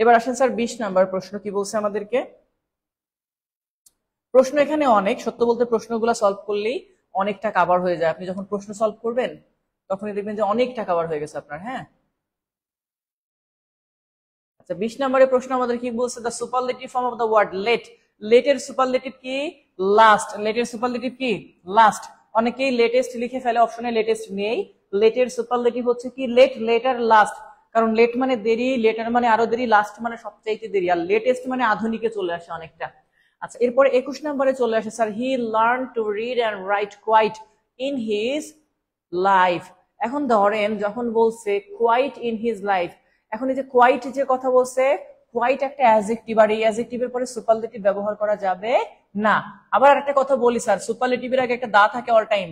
এবার আসেন স্যার 20 নাম্বার প্রশ্ন কি বলছে আমাদেরকে। প্রশ্ন এখানে অনেক, সত্য বলতে প্রশ্নগুলো সলভ করলেই অনেকটা কাভার হয়ে যায়। আপনি যখন প্রশ্ন সলভ করবেন তখনই দেখবেন যে অনেকটা কাভার হয়ে গেছে আপনার। হ্যাঁ, আচ্ছা 20 নম্বরের প্রশ্ন আমাদের কি বলছে? The superlative form of the word late. লেটের সুপারলেটিভ কি? লাস্ট। লেটের সুপারলেটিভ কি? লাস্ট। অনেকেই লেটেস্ট লিখে ফেলে, অপশনে লেটেস্ট নেই। লেটের সুপারলেটিভ হচ্ছে কি? Late, later, last. কারণ লেট মানে দেরি, লেটার মানে আরো দেরি, লাস্ট মানে সবচাইতে দেরি, আর লেটেস্ট মানে আধুনিকে চলে আসে অনেকটা। আচ্ছা এরপরে 21 নম্বরে চলে আসে sir he learn to read and write quite in his life. এখন ধরেন যখন বলছে কোয়াইট ইন হিজ লাইফ, এখন এই যে কোয়াইট যে কথা বলছে, কোয়াইট একটা অ্যাডজেক্টিভ, আর এই অ্যাডজেক্টিভের পরে সুপারলেটিভ ব্যবহার করা যাবে না। আবার একটা কথা বলি স্যার, সুপারলেটিভের আগে একটা দা থাকে অল টাইম।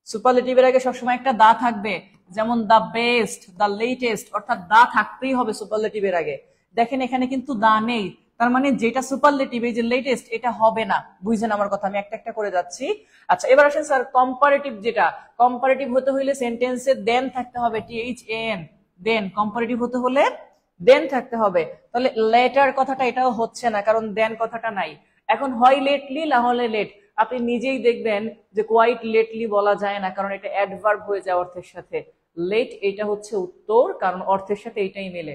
সুপারলেটিভের আগে সবসময় একটা দা থাকবে, যেমন দা বেস্ট, দা লেটেস্ট, অর্থাৎ দা থাকতেই হবে সুপারলেটিভের আগে। দেখেন এখানে কিন্তু দা নেই, তার মানে যেটা সুপারলেটিভ, এই যে লেটেস্ট, এটা হবে না। বুঝছেন আমার কথা? আমি একটা একটা করে যাচ্ছি। আচ্ছা এবার আসেন স্যার কম্পারেটিভ, যেটা কম্পারেটিভ হতে হলে সেন্টেন্সে দেন থাকতে হবে, THAN, দেন। কম্পারেটিভ হতে হলে দেন থাকতে হবে। তাহলে লেটার কথাটা এটাও হচ্ছে না, কারণ দেন কথাটা নাই। এখন হয় লেটলি না হলে লেট। আপনি নিজেই দেখবেন যে কোয়াইট লেটলি বলা যায় না, কারণ এটা অ্যাডভার্ব হয়ে যায় অর্থের সাথে। লেট এটা হচ্ছে উত্তর, কারণ অর্থের সাথে এটাই মেলে।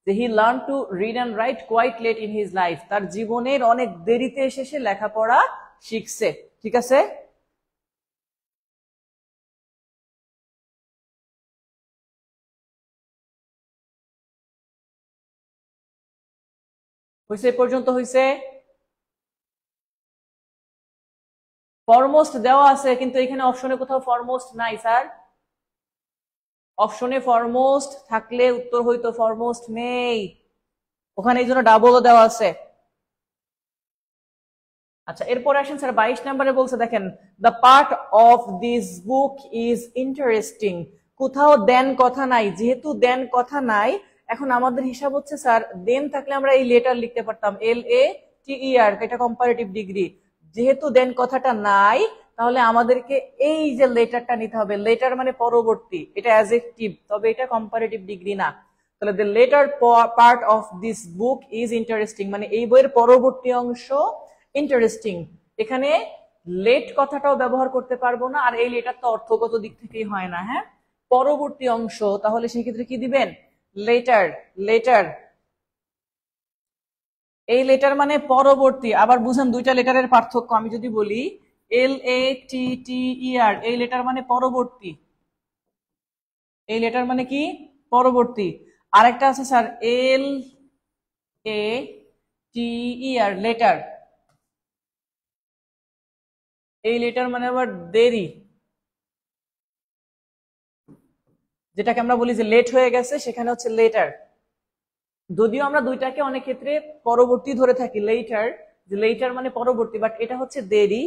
যে he learn to read and write quite late in his life, তার জীবনের অনেক দেরিতে এসে সে লেখাপড়া শিখছে। ঠিক আছে, হয়েছে? এ পর্যন্ত হয়েছে? ফরমোস্ট দেওয়া আছে, কিন্তু এখানে অপশনে কোথাও ফরমোস্ট নাই স্যার। অপশনে ফরমোস্ট থাকলে উত্তর হইতো, ফরমোস্ট নেই ওখানে, এই জন্য ডাবলও দেওয়া আছে। আচ্ছা এরপরে আসেন স্যার 22 নম্বরে বলছে, দেখেন the part of this book is interesting. কোথাও দেন কথা নাই, যেহেতু দেন কথা নাই, এখন আমাদের হিসাব হচ্ছে স্যার দেন থাকলে আমরা এই লেটার লিখতে পারতাম, LATER, এটা কম্পারেটিভ ডিগ্রি। যেহেতু দেন কথাটা নাই, তাহলে আমাদেরকে এই যে লেটারটা নিতে হবে। লেটার মানে পরবর্তী, এটা অ্যাডজেক্টিভ, তবে এটা কম্পারেটিভ ডিগ্রি না। তাহলে the letter part of this book is interesting, মানে এই বইয়ের পরবর্তী অংশ ইন্টারেস্টিং। এখানে লেট কথাটাও ব্যবহার করতে পারবো না, আর এই লেটার তো অর্থগত দিক থেকেই হয় না। হ্যাঁ, পরবর্তী অংশ, তাহলে সেক্ষেত্রে কি দিবেন? লেটার। লেটার, এই লেটার মানে পরবর্তী। আবার বুঝেন দুইটা লেটারের পার্থক্য। আমি যদি বলি LATTER, এই লেটার মানে পরবর্তী, এই লেটার মানে কি? পরবর্তী। আরেকটা আছে স্যার LATER, লেটার, এই লেটার মানে আবার দেরি, যেটাকে আমরা বলি যে লেট হয়ে গেছে, সেখানে হচ্ছে লেটার। যদিও আমরা দুইটাকে অনেক ক্ষেত্রে পরবর্তী ধরে থাকি, লেটার, যে লেটার মানে পরবর্তী, বাট এটা হচ্ছে দেরি।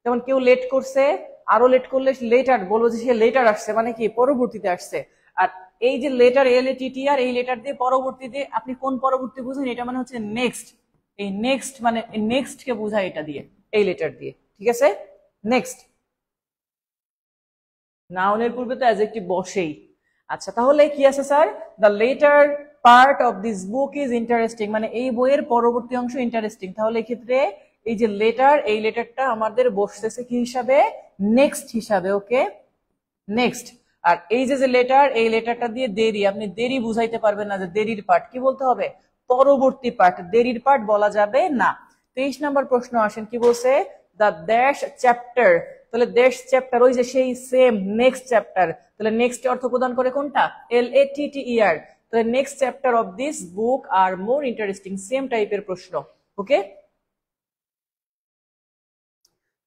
যেমন কেউ লেট করছে, আরো লেট করলে লেটার বলবো যে সে লেটার আসছে, মানে কি? পরবর্তীতে আসছে। আর এই যে লেটার LATTER, এই লেটার দিয়ে পরবর্তী দিয়ে আপনি কোন পরবর্তী বুঝেন? এটা মানে হচ্ছে নেক্সট। এই নেক্সট মানে নেক্সট কে বোঝায় এটা দিয়ে, এই লেটার দিয়ে। ঠিক আছে, নেক্সট। নাউনের পূর্বে তো অ্যাডজেক্টিভ বসেই। আচ্ছা তাহলে কি আছে sir? The letter part of this book is interesting, মানে এই বইয়ের পরবর্তী অংশ ইন্টারেস্টিং। তাহলে এক্ষেত্রে এই যে লেটার, এই লেটারটা আমাদের বসতেছে কি হিসাবে? নেক্সট হিসাবে। ওকে, নেক্সট। আর এই যে যে লেটার, এই লেটারটা দিয়ে দেরি, আপনি দেরি বুঝাইতে পারবেন না যে দেরির পার্ট, কি বলতে হবে? পরবর্তী পার্ট, দেরির পার্ট বলা যাবে না। 23 নম্বর প্রশ্ন আসেন, কি বলছে? দ্য ড্যাশ চ্যাপ্টার, তাহলে ড্যাশ চ্যাপ্টার ওই যে সেই সেম নেক্সট চ্যাপ্টার, তাহলে নেক্সট অর্থ প্রদান করে কোনটা? LATTER, তাহলে next chapter of this book আর মোর ইন্টারেস্টিং, সেম টাইপের প্রশ্ন। ওকে,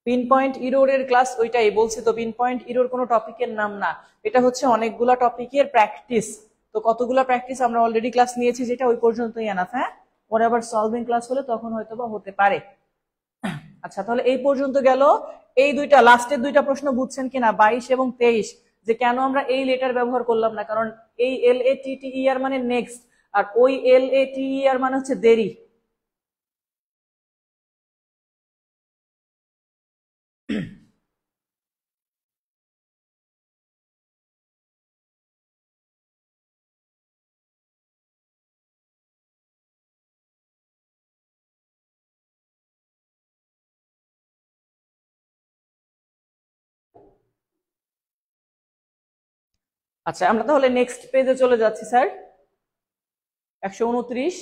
পিন পয়েন্ট ইরোরের ক্লাস ওইটাই বলছি তো, পিন পয়েন্ট ইরোর কোনো টপিকের নাম না, এটা হচ্ছে অনেকগুলা টপিকের প্র্যাকটিস। তো কতগুলা প্র্যাকটিস আমরা অলরেডি ক্লাস নিয়েছি, যেটা ওই পর্যন্তই এনাফ। হ্যাঁ, ওর আবার সলভিং ক্লাস হলে তখন হয়তো বা হতে পারে। আচ্ছা তাহলে এই পর্যন্ত গেল। এই দুইটা লাস্টের দুইটা প্রশ্ন বুঝছেন কিনা, 22 এবং 23, যে কেন আমরা এই লেটার ব্যবহার করলাম না? কারণ এই LATTER মানে নেক্সট, আর ওই LATER মানে হচ্ছে দেরি। আচ্ছা আমরা তাহলে নেক্সট পেজে চলে যাচ্ছি স্যার, 129।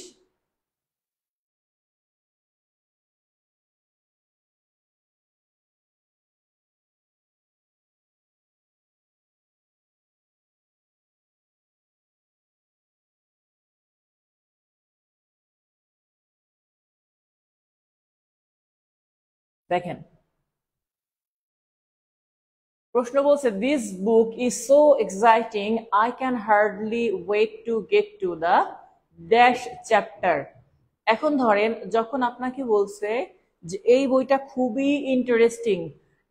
দেখেন প্রশ্ন বলছে, this book is so exciting I can hardly wait to get to the dash chapter. এখন ধরেন যখন আপনাকে বলছে যে এই বইটা খুবই ইন্টারেস্টিং,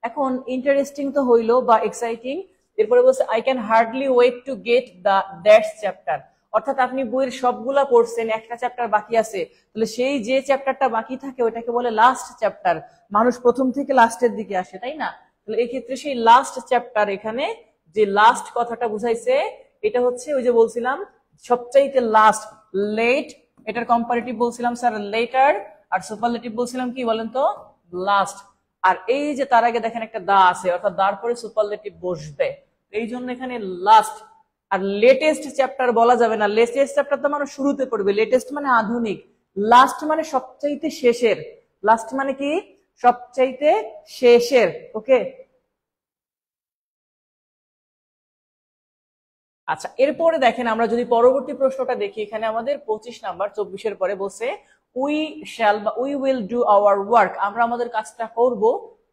এখন ইন্টারেস্টিং তো হইলো বা এক্সাইটিং, এরপরে বলছে I can hardly wait to get the dash chapter, অর্থাৎ আপনি বইয়ের সবগুলা পড়ছেন, একটা চ্যাপ্টার বাকি আছে, তাহলে সেই যে চ্যাপ্টারটা বাকি থাকে ওটাকে বলে লাস্ট চ্যাপ্টার। মানুষ প্রথম থেকে লাস্টের দিকে আসে, তাই না? তাহলে এই ক্ষেত্রে সেই লাস্ট চ্যাপ্টার, এখানে যে লাস্ট কথাটা বুঝাইছে এটা হচ্ছে ওই যে বলছিলাম সবচাইতে লাস্ট, লেট। এটার কম্পারেটিভ বলছিলাম স্যার লেটার, আর সুপারলেটিভ বলছিলাম কি বলেন তো, লাস্ট। আর এই যে তার আগে দেখেন একটা দা আছে, অর্থাৎ দার পরে সুপারলেটিভ বসবে, এই জন্য এখানে লাস্ট। আর লেটেস্ট চ্যাপ্টার বলা যাবে না, লেটেস্ট চ্যাপ্টার তো মানুষ শুরুতে পড়বে, লেটেস্ট মানে আধুনিক, লাস্ট মানে সবচাইতে শেষের, লাস্ট মানে কি সবচাইতে শেষের। ওকে, আচ্ছা এরপরে দেখেন আমরা যদি পরবর্তী প্রশ্নটা দেখি, এখানে আমাদের 25 নাম্বার 24-এর পরে বসে উই শ্যাল বা we will do our work, আমরা আমাদের কাজটা করব,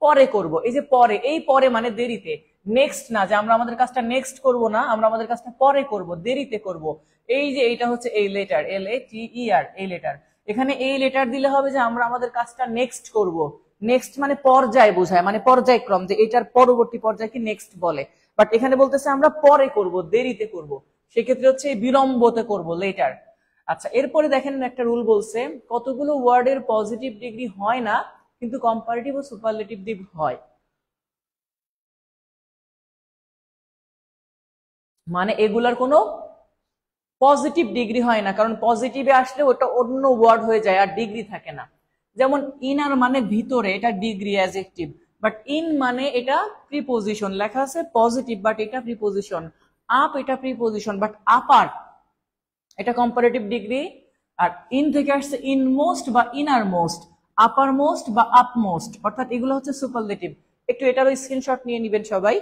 পরে করব। এই যে পরে, এই পরে মানে দেরিতে, নেক্সট না, যে আমরা আমাদের কাজটা নেক্সট করব না, আমরা আমাদের কাজটা পরে করব, দেরিতে করব। এই যে এইটা হচ্ছে এই লেটার, LATER, এই লেটার। এখানে এই লেটার দিলে হবে যে আমরা আমাদের কাজটা নেক্সট করব। নেক্সট মানে পর্যায় বোঝায়, মানে পর্যায়ক্রম, যে এটার পরবর্তী পর্যায়কে নেক্সট বলে। বাট এখানে বলতেছে আমরা পরে করব, দেরিতে করব, সেক্ষেত্রে হচ্ছে বিলম্বতে করব, লেটার। আচ্ছা এরপরে দেখেন একটা রুল বলছে কতগুলো ওয়ার্ডের পজিটিভ ডিগ্রি হয় না কিন্তু কম্পারেটিভ ও সুপারলেটিভ ডিগ্রি হয়। মানে এগুলার কোনো পজিটিভ ডিগ্রি হয় না, কারণ পজিটিভে আসলে ওটা অন্য ওয়ার্ড হয়ে যায় আর ডিগ্রি থাকে না। যেমন ইনার মানে ভিতরে, এটা ডিগ্রি অ্যাডজেক্টিভ, বাট ইন মানে এটা প্রিপোজিশন, লেখা আছে পজিটিভ বাট এটা প্রিপোজিশন। আপ এটা প্রিপোজিশন বাট আপার এটা কম্পারেটিভ ডিগ্রি। আর ইন থেকে আসছে ইনমোস্ট বা ইনার মোস্ট, আপার মোস্ট বা আপমোস্ট, অর্থাৎ এগুলো হচ্ছে সুপারলেটিভ। একটু এটারও স্ক্রিনশট নিয়ে নিবেন সবাই।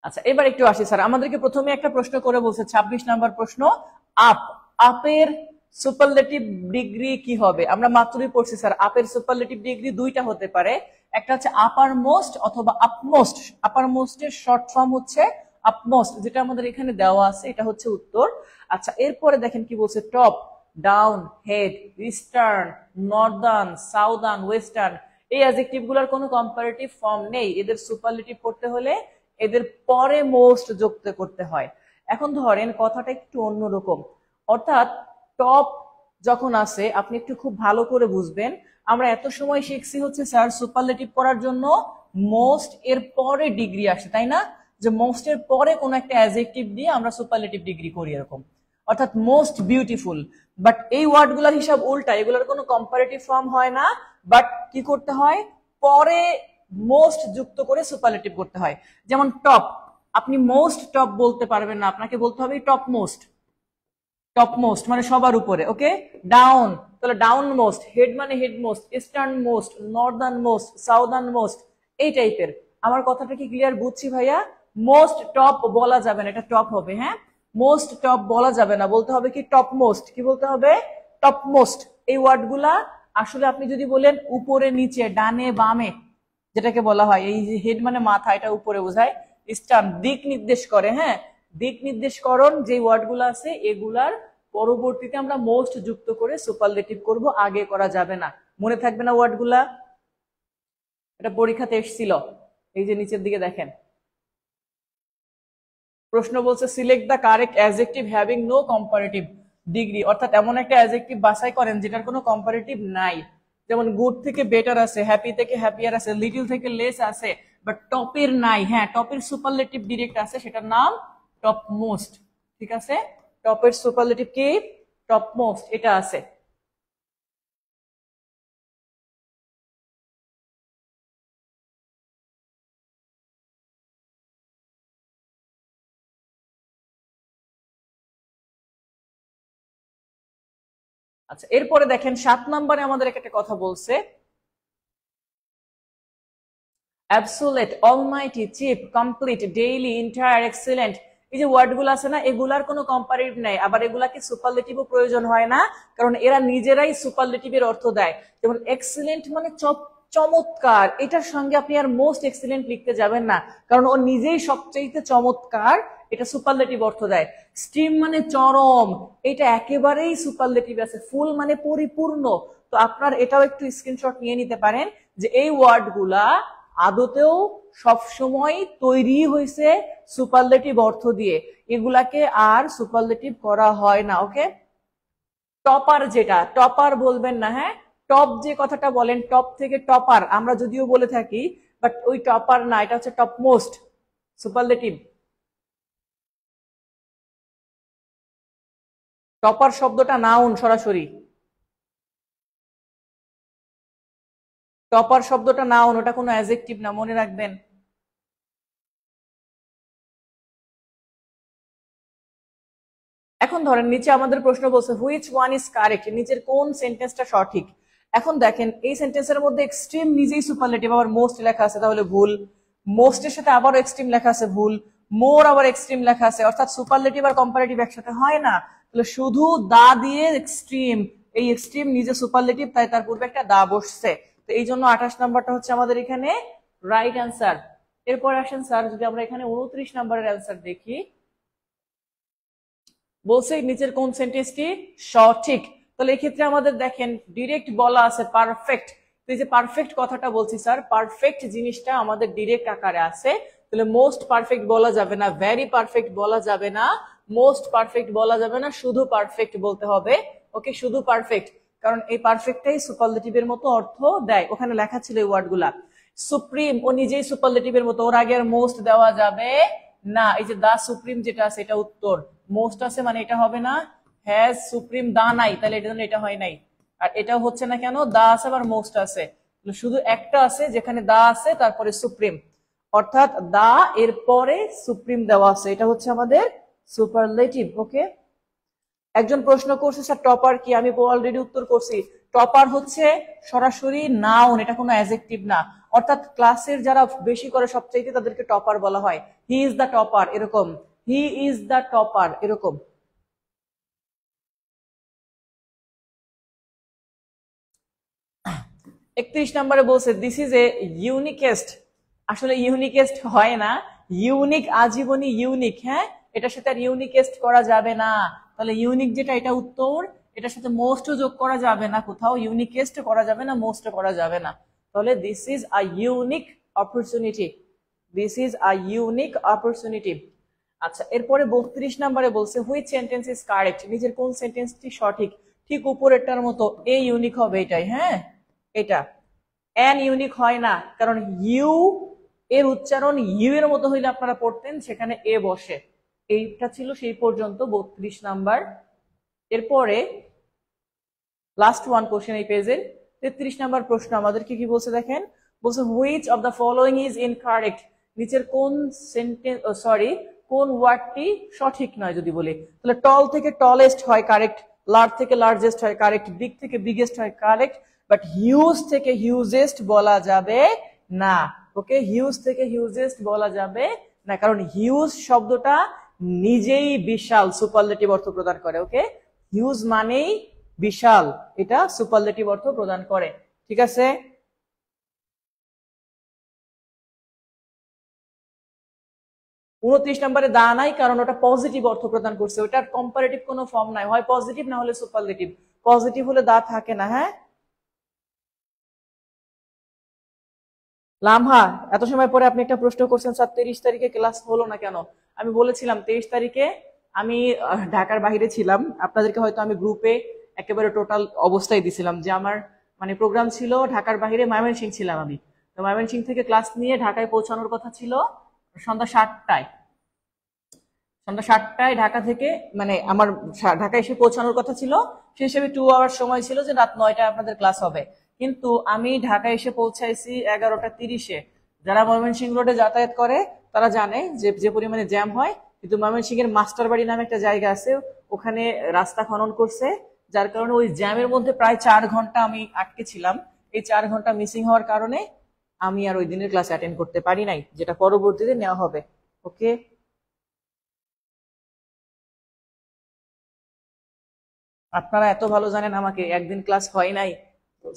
আচ্ছা এবার একটু আসি স্যার, আমাদেরকে প্রথমে একটা প্রশ্ন করে বলছে 26 নাম্বার প্রশ্ন, আপ, আপের সুপারলেটিভ ডিগ্রি কি হবে? আমরা মাত্রই পড়ছি স্যার, আপের সুপারলেটিভ ডিগ্রি দুইটা হতে পারে, একটা হচ্ছে আপার মোস্ট অথবা আপমোস্ট। আপার মোস্টের শর্ট ফর্ম হচ্ছে আপমোস্ট, যেটা আমাদের এখানে দেওয়া আছে, এটা হচ্ছে উত্তর। আচ্ছা এরপরে দেখেন কি বলছে, top, down, head, eastern, Northern, southern, western, এই অ্যাডজেক্টিভ গুলার কোনো কম্পারেটিভ ফর্ম নেই, এদের সুপারলেটিভ করতে হলে এদের পরে মোস্ট যুক্ত করতে হয়। এখন ধরেন কথাটা একটু অন্যরকম, অর্থাৎ টপ যখন আসে আপনি একটু খুব ভালো করে বুঝবেন, আমরা এত সময় শিখছি হচ্ছে স্যার সুপারলেটিভ করার জন্য মোস্ট এর পরে ডিগ্রি আসে, তাই না? যে মোস্ট এর পরে কোন একটা অ্যাডজেক্টিভ দিয়ে আমরা সুপারলেটিভ ডিগ্রি করি এরকম, অর্থাৎ মোস্ট বিউটিফুল। বাট এই ওয়ার্ড গুলার হিসাব উল্টা, এগুলোর কোনো কম্পারেটিভ ফর্ম হয় না, বাট কি করতে হয়, পরে মোস্ট যুক্ত করে সুপারলেটিভ করতে হয়। যেমন টপ, আপনি মোস্ট টপ বলতে পারবেন না, আপনাকে বলতে হবে টপ মোস্ট, টপ মোস্ট মানে সবার উপরে। ওকে, ডাউন, তাহলে ডাউন মোস্ট, হেড মানে head most, eastern most, Northern most, southern most, এই টাইপের। আমার কথাটা কি ক্লিয়ার বুঝছি ভাইয়া? মোস্ট টপ বলা যাবে না, এটা টপ হবে, হ্যাঁ, মোস্ট টপ বলা যাবে না, বলতে হবে কি টপ মোস্ট। কি বলতে হবে? Top most. এই ওয়ার্ড গুলা আসলে আপনি যদি বলেন উপরে নিচে ডানে বামে, যেটাকে বলা হয়, এই যে হেড মানে মাথা, এটা উপরে বোঝায়, স্টার্ন দিক নির্দেশ করে, হ্যাঁ, দিক নির্দেশকরণ যে ওয়ার্ড গুলো আছে এগুলার পরবর্তীতে আমরা মোস্ট যুক্ত করে সুপারলেটিভ করব, আগে করা যাবে না। মনে থাকবে না ওয়ার্ড গুলা? এটা পরীক্ষাতে এসেছিল, এই যে নিচের দিকে দেখেন প্রশ্ন বলছে select the correct adjective having no comparative degree, অর্থাৎ এমন একটা অ্যাডজেক্টিভ বাছাই করেন যেটার কোনো কম্পারেটিভ নাই। যেমন গুড থেকে বেটার আছে, হ্যাপি থেকে হ্যাপিয়ার আছে, লিটল থেকে লেস আছে, বাট টপের নাই। হ্যাঁ, টপের সুপারলেটিভ ডিরেক্ট আছে, সেটার নাম টপ মোস্ট। ঠিক আছে, টপের সুপারলেটিভ কি? টপ মোস্ট, এটা আছে। আচ্ছা এরপরে দেখেন 7 নম্বরে আমাদের একটা কথা বলছে, absolute, almighty, cheap, complete, daily, entire, excellent, এই যে ওয়ার্ডগুলো আছে না, এগুলার কোনো কম্পারেটিভ নাই। আবার এগুলাকে সুপারলেটিভও প্রয়োজন হয় না, কারণ এরা নিজেরাই সুপারলেটিভের অর্থ দেয়। যেমন এক্সিলেন্ট মানে চমৎকার, এটার সঙ্গে আপনি আর মোস্ট এক্সিলেন্ট লিখতে যাবেন না, কারণ ও নিজেই সবচেয়ে চমৎকার, এটা সুপারলেটিভ অর্থ দেয়। স্ট্রিম মানে চরম, এটা একেবারেই সুপারলেটিভ আছে। ফুল মানে পরিপূর্ণ। তো আপনার এটাও একটু স্ক্রিনশট নিয়ে নিতে পারেন যে এই ওয়ার্ডগুলা আদতেও সবসময় তৈরি হয়েছে সুপারলেটিভ অর্থ দিয়ে, এগুলাকে আর সুপারলেটিভ করা হয় না। ওকে, টপার, যেটা টপার বলবেন না, হ্যাঁ, টপ যে কথাটা বলেন, টপ থেকে টপার আমরা যদিও বলে থাকি, বাট ওই টপার না, এটা হচ্ছে টপ মোস্ট, সুপারলেটিভ। টপার শব্দটা নাউন সরাসরি, টপার শব্দটা নাউন, ওটা কোনো অ্যাডজেক্টিভ না, মনে রাখবেন। এখন ধরেন নিচে আমাদের প্রশ্ন বলছে হুইচ ওয়ান ইজ কারেক্ট, নিচের কোন সেন্টেন্সটা সঠিক। এখন দেখেন এই সেন্টেন্সের মধ্যে এক্সট্রিম নিজেই সুপারলেটিভ, আবার মোস্ট লেখা আছে, তাহলে ভুল। মোস্টের সাথে আবার এক্সট্রিম লেখা আছে, ভুল। মোর আবার এক্সট্রিম লেখা আছে, অর্থাৎ সুপারলেটিভ আর কম্পারেটিভ একসাথে হয় না। তাহলে শুধু দা দিয়ে এক্সট্রিম, এই এক্সট্রিম নিজে সুপারলেটিভ, তাই তার পূর্বে একটা দা বসছে। তো এই জন্য 28 নাম্বারটা হচ্ছে আমাদের এখানে রাইট অ্যান্সার। এরপর আসেন স্যার, যদি আমরা এখানে 29 নাম্বারের অ্যান্সার দেখি, বলছে নিচের কোন সেন্টেন্সটি সঠিক। তাহলে এই ক্ষেত্রে আমাদের দেখেন ডিরেক্ট বলা আছে পারফেক্ট। তো এই যে পারফেক্ট কথাটা বলছি স্যার, পারফেক্ট জিনিসটা আমাদের ডিরেক্ট আকারে আছে, তাহলে মোস্ট পারফেক্ট বলা যাবে না, ভেরি পারফেক্ট বলা যাবে না, মোস্ট পারফেক্ট বলা যাবে না, শুধু পারফেক্ট বলতে হবে। ওকে, শুধু পারফেক্ট, কারণ এই পারফেক্টটাই সুপারলেটিভের মতো অর্থ দেয়। ওখানে লেখা ছিল এই ওয়ার্ডগুলা। সুপ্রিম, ও নিজেই সুপারলেটিভের মতো, ওর আগে আর মোস্ট দেওয়া যাবে না। এই যে দা সুপ্রিম যেটা আছে এটা উত্তর, মোস্ট আছে মানে এটা হবে না। হ্যাজ সুপ্রিম, দা নাই, তাহলে এটা জন্য এটা হয় নাই। আর এটা হচ্ছে না কেন, দা আছে আবার মোস্ট আছে, শুধু একটা আছে যেখানে দা আছে তারপরে সুপ্রিম, অর্থাৎ দা এর পরে সুপ্রিম দেওয়া আছে, এটা হচ্ছে আমাদের সুপারলেটিভ। ওকে, একজন প্রশ্ন করছে স্যার টপার কি, আমি অলরেডি উত্তর করছি। টপার হচ্ছে সরাসরি নাউন, এটা কোনো অ্যাডজেক্টিভ না, অর্থাৎ ক্লাসের যারা বেশি করে সবচাইতে তাদেরকে টপার বলা হয়। হি ইজ দ্য টপার, এরকম, হি ইজ দ্য টপার, এরকম। একত্রিশ নম্বরে বলছে দিস ইজ এ ইউনিকেস্ট, আসলে ইউনিকেস্ট হয় না, ইউনিক, আজীবনী ইউনিক। হ্যাঁ, এটার সাথে আর ইউনিকেস্ট করা যাবে না, তাহলে ইউনিক যেটা এটা উত্তর, এটার সাথে মোস্টও যোগ করা যাবে না, কোথাও ইউনিকেস্ট করা যাবে না, মোস্ট করা যাবে না, তাহলে this is a unique opportunity, this is a unique opportunity. আচ্ছা, এরপরে 32 নম্বরে বলছে হুইচ সেন্টেন্স ইজ কারেক্ট, নিজের কোন সেন্টেন্সটি সঠিক। ঠিক উপরেরটার মতো, এ ইউনিক হবে এটাই, হ্যাঁ এটা। এন ইউনিক হয় না, কারণ ইউ এর উচ্চারণ ইউ এর মতো হইলে আপনারা পড়তেন, সেখানে এ বসে। এইটা ছিল সেই পর্যন্ত 32 নাম্বার। এরপরে লাস্ট ওয়ান কোশ্চেন এই পেজের 33 নাম্বার প্রশ্ন আমাদেরকে কি বলছে দেখেন, বলছে which of the following is incorrect, নিচের কোন সেন্টেন্স, সরি কোন ওয়ার্ডটি সঠিক নয় যদি বলি, তাহলে টল থেকে টলেস্ট হয় কারেক্ট, লার্জ থেকে লার্জেস্ট হয় কারেক্ট, বিগ থেকে বিগেস্ট হয় কারেক্ট, বাট হিউজ থেকে হিউজেস্ট বলা যাবে না। ওকে, হিউজ থেকে হিউজেস্ট বলা যাবে না, কারণ হিউজ শব্দটা নিজেই বিশাল, সুপারলেটিভ অর্থ প্রদান করে। ওকে, হিউজ মানেই বিশাল, এটা সুপারলেটিভ অর্থ প্রদান করে। ঠিক আছে, 29 নম্বরে দা নাই, কারণ ওটা পজিটিভ অর্থ প্রদান করছে, ওটার কম্পারেটিভ কোনো ফর্ম নাই, হয় পজিটিভ না হলে সুপারলেটিভ, পজিটিভ হলে দা থাকে না। হ্যাঁ, লামহা, এত সময় পরে আপনি একটা প্রশ্ন করছেন স্যার 23 তারিখে ক্লাস হলো না কেন। আমি বলেছিলাম 23 তারিখে আমি ঢাকার বাইরে ছিলাম, আপনাদেরকে হয়তো আমি গ্রুপে একেবারে টোটাল অবস্থায় দিছিলাম যে আমার মানে প্রোগ্রাম ছিল ঢাকার বাইরে, ময়মনসিংহ ছিলাম আমি। তো ময়মনসিংহ থেকে ক্লাস নিয়ে ঢাকায় পৌঁছানোর কথা ছিল সন্ধ্যা 7টায়, সন্ধ্যা 7টায় ঢাকা থেকে মানে আমার ঢাকা এসে পৌঁছানোর কথা ছিল, সেই হিসেবে 2 আওয়ার সময় ছিল যে রাত 9টায় আপনাদের ক্লাস হবে, কিন্তু আমি ঢাকা এসে পৌঁছাইছি 11টা 30-এ। যারা ময়মনসিংহ রোডে যাতায়াত করে তারা জানে যে যে পরিমাণে জ্যাম হয়, কিন্তু ময়মনসিংহের মাস্টার বাড়ি নামে একটা জায়গা আছে, ওখানে রাস্তা খনন করছে, যার কারণে ওই জ্যামের মধ্যে প্রায় 4 ঘন্টা আমি আটকে ছিলাম। এই 4 ঘন্টা মিসিং হওয়ার কারণে আমি আর ওই দিনের ক্লাস অ্যাটেন্ড করতে পারি নাই, যেটা পরবর্তীতে নেওয়া হবে। ওকে, আপনারা এত ভালো জানেন আমাকে, একদিন ক্লাস হয় নাই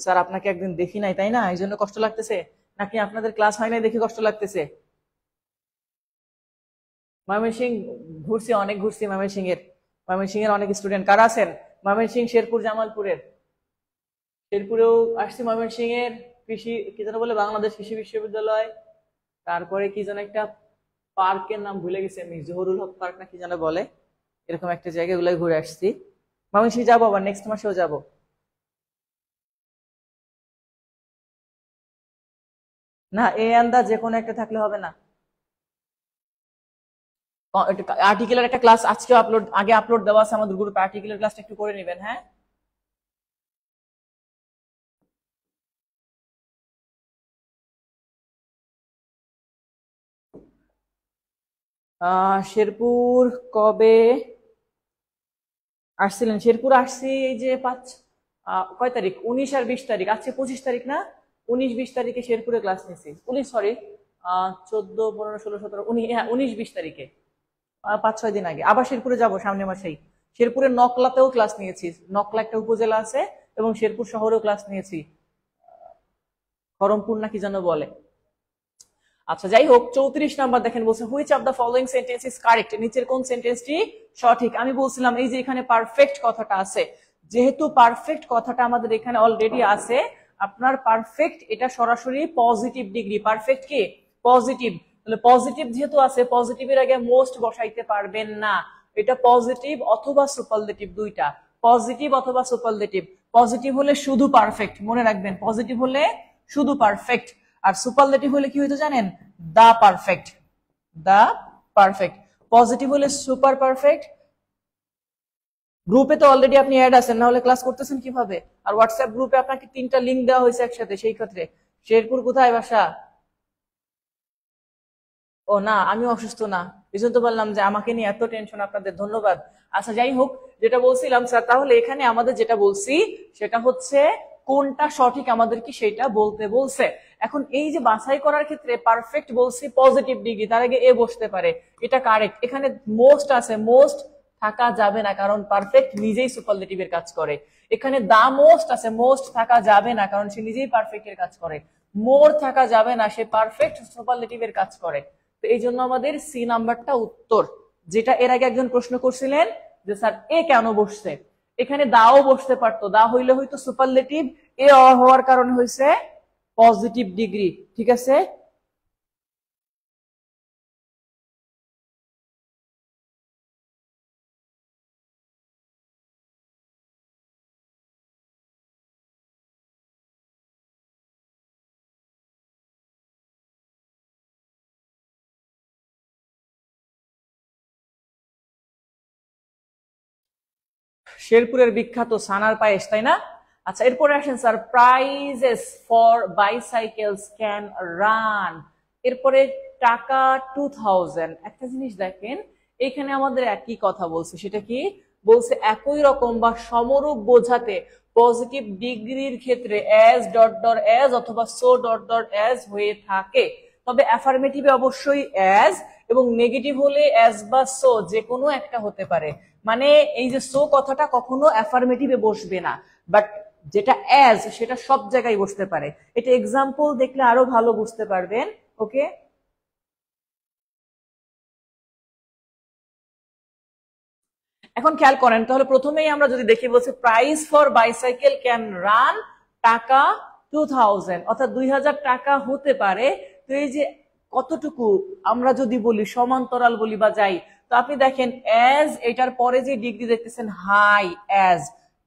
স্যার, আপনাকে একদিন দেখি নাই, তাই না, এই জন্য কষ্ট লাগতেছে, নাকি আপনাদের ক্লাস হয় নাই দেখে কষ্ট লাগতেছে? ময়মনসিং ঘুরছি, অনেক ঘুরছি ময়মনসিং এর অনেক স্টুডেন্ট কারা আছেন? ময়মনসিং, শেরপুর, জামালপুরের। শেরপুরেও আসছি, ময়মনসিং এর কৃষি কি যেন বলে, বাংলাদেশ কৃষি বিশ্ববিদ্যালয়, তারপরে কি যেন একটা পার্কের নাম ভুলে গেছি আমি, জহুরুল হক পার্ক না কি যেন বলে, এরকম একটা জায়গায় গুলাই ঘুরে আসছি। ময়মনসিং যাবো, আবার নেক্সট মাসেও যাবো। না, এ আন্দা যে কোনো একটা থাকলে হবে না? আর্টিকেলের একটা ক্লাস আজকে আপলোড, আগে আপলোড দেওয়া আছে আমাদের গ্রুপে, আর্টিকেলের ক্লাসটা একটু করে নেবেন, হ্যাঁ। শেরপুর কবে আসছিলেন? শেরপুর আসছি এই যে কয় তারিখ, 19 আর 20 তারিখ, আজকে 25 তারিখ না, 19-20 তারিখে শেরপুরে ক্লাস নিয়েছি, 19 সরি 14, 15, 16, 17, 19, হ্যাঁ 19-20 তারিখে, 5-6 দিন আগে। আবার শেরপুরে যাব সামনের মাসেই। শেরপুরের নকলাতেও ক্লাস নিয়েছি, নকলা একটা উপজেলা আছে, এবং শেরপুর শহরেও ক্লাস নিয়েছি, খরমপুর না কি যেন বলে। আচ্ছা যাই হোক, 34 নাম্বার দেখেন, বলছে which of the following sentence is correct, নিচের কোন সেন্টেন্সটি সঠিক? আমি বলছিলাম এই যে এখানে পারফেক্ট কথাটা আছে, যেহেতু পারফেক্ট কথাটা আমাদের এখানে অলরেডি আছে, আপনার পারফেক্ট এটা সরাসরি পজিটিভ ডিগ্রি, পারফেক্ট কি পজিটিভ, তাহলে পজিটিভ যেহেতু আছে, পজিটিভের আগে মোস্ট বসাইতে পারবেন না, এটা পজিটিভ অথবা সুপারলেটিভ, দুইটা, পজিটিভ অথবা সুপারলেটিভ। পজিটিভ হলে শুধু পারফেক্ট, মনে রাখবেন, পজিটিভ হলে শুধু পারফেক্ট, আর সুপারলেটিভ হলে কি হইতো জানেন? দা পারফেক্ট, দা পারফেক্ট। পজিটিভ হলে সুপার পারফেক্ট। গ্রুপে তো অলরেডি আপনি অ্যাড আছেন, না হলে ক্লাস করতেছেন কিভাবে? আর হোয়াটসঅ্যাপ গ্রুপে আপনাকে 3টা লিংক দেওয়া হয়েছে একসাথে, সেই ক্ষেত্রে শেরপুর কোথায় বাসা? ও না, আমি অসুস্থ না, এই জন্য তো বললাম যে আমাকে নিয়ে এত টেনশন আপনাদের, ধন্যবাদ। আচ্ছা যাই হোক, যেটা বলছিলাম স্যার, তাহলে এখানে আমাদের যেটা বলছি সেটা হচ্ছে কোনটা সঠিক আমাদেরকে সেটা বলতে বলছে। এখন এই যে বাছাই করার ক্ষেত্রে পারফেক্ট বলছি পজিটিভ ডিগ্রি, তার আগে এ বসতে পারে, এটা কারেক্ট। এখানে মোস্ট আছে, মোস্ট থাকা যাবে না, কারণ পারফেক্ট নিজেই সুপারলেটিভের কাজ করে। এখানে দা মোস্ট আছে, মোস্ট থাকা যাবে না, কারণ সে নিজেই পারফেক্টের কাজ করে। মোর থাকা যাবে না, সে পারফেক্ট সুপারলেটিভের কাজ করে। তো এই জন্য আমাদের সি নাম্বারটা উত্তর, যেটা এর আগে একজন প্রশ্ন করছিলেন যে স্যার এ কেন বসছে, এখানে দাও বসতে পারতো, দা হইলে হয়তো সুপারলেটিভ, এ হওয়ার কারণে হয়েছে পজিটিভ ডিগ্রি, ঠিক আছে। শেরপুরের বিখ্যাত সানার পায়েস, তাই না? আচ্ছা এরপরে আসেন sir, prices for bicycles can run, এরপরে টাকা 2000। একটা জিনিস দেখেন, এখানে আমাদের একই কথা বলছে, সেটা কি বলছে? একই রকম বা সমরূপ বোঝাতে পজিটিভ ডিগ্রির ক্ষেত্রে অ্যাজ ডট ডট অ্যাজ অথবা সো ডট ডট অ্যাজ হয়ে থাকে, তবে অ্যাফার্মেটিভে অবশ্যই অ্যাজ, এবং নেগেটিভ হলে অ্যাজ বা সো যে কোনো একটা হতে পারে। মানে এই যে সো কথাটা কখনো অ্যাফার্মেটিভে বসবে না, বাট যেটা অ্যাজ সেটা সব জায়গায় বসতে পারে। এটা এক্সাম্পল দেখলে আরো ভালো বুঝতে পারবেন। ওকে, এখন খেয়াল করেন, তাহলে প্রথমেই আমরা যদি দেখি, বলছে price for bicycle can run টাকা 2000, অর্থাৎ 2000 টাকা হতে পারে। তো এই যে কতটুকু, আমরা যদি বলি সমান্তরাল বলি বা যাই, তো আপনি দেখেন অ্যাজ এটার পরে যে ডিগ্রি দেখতেছেন high, as,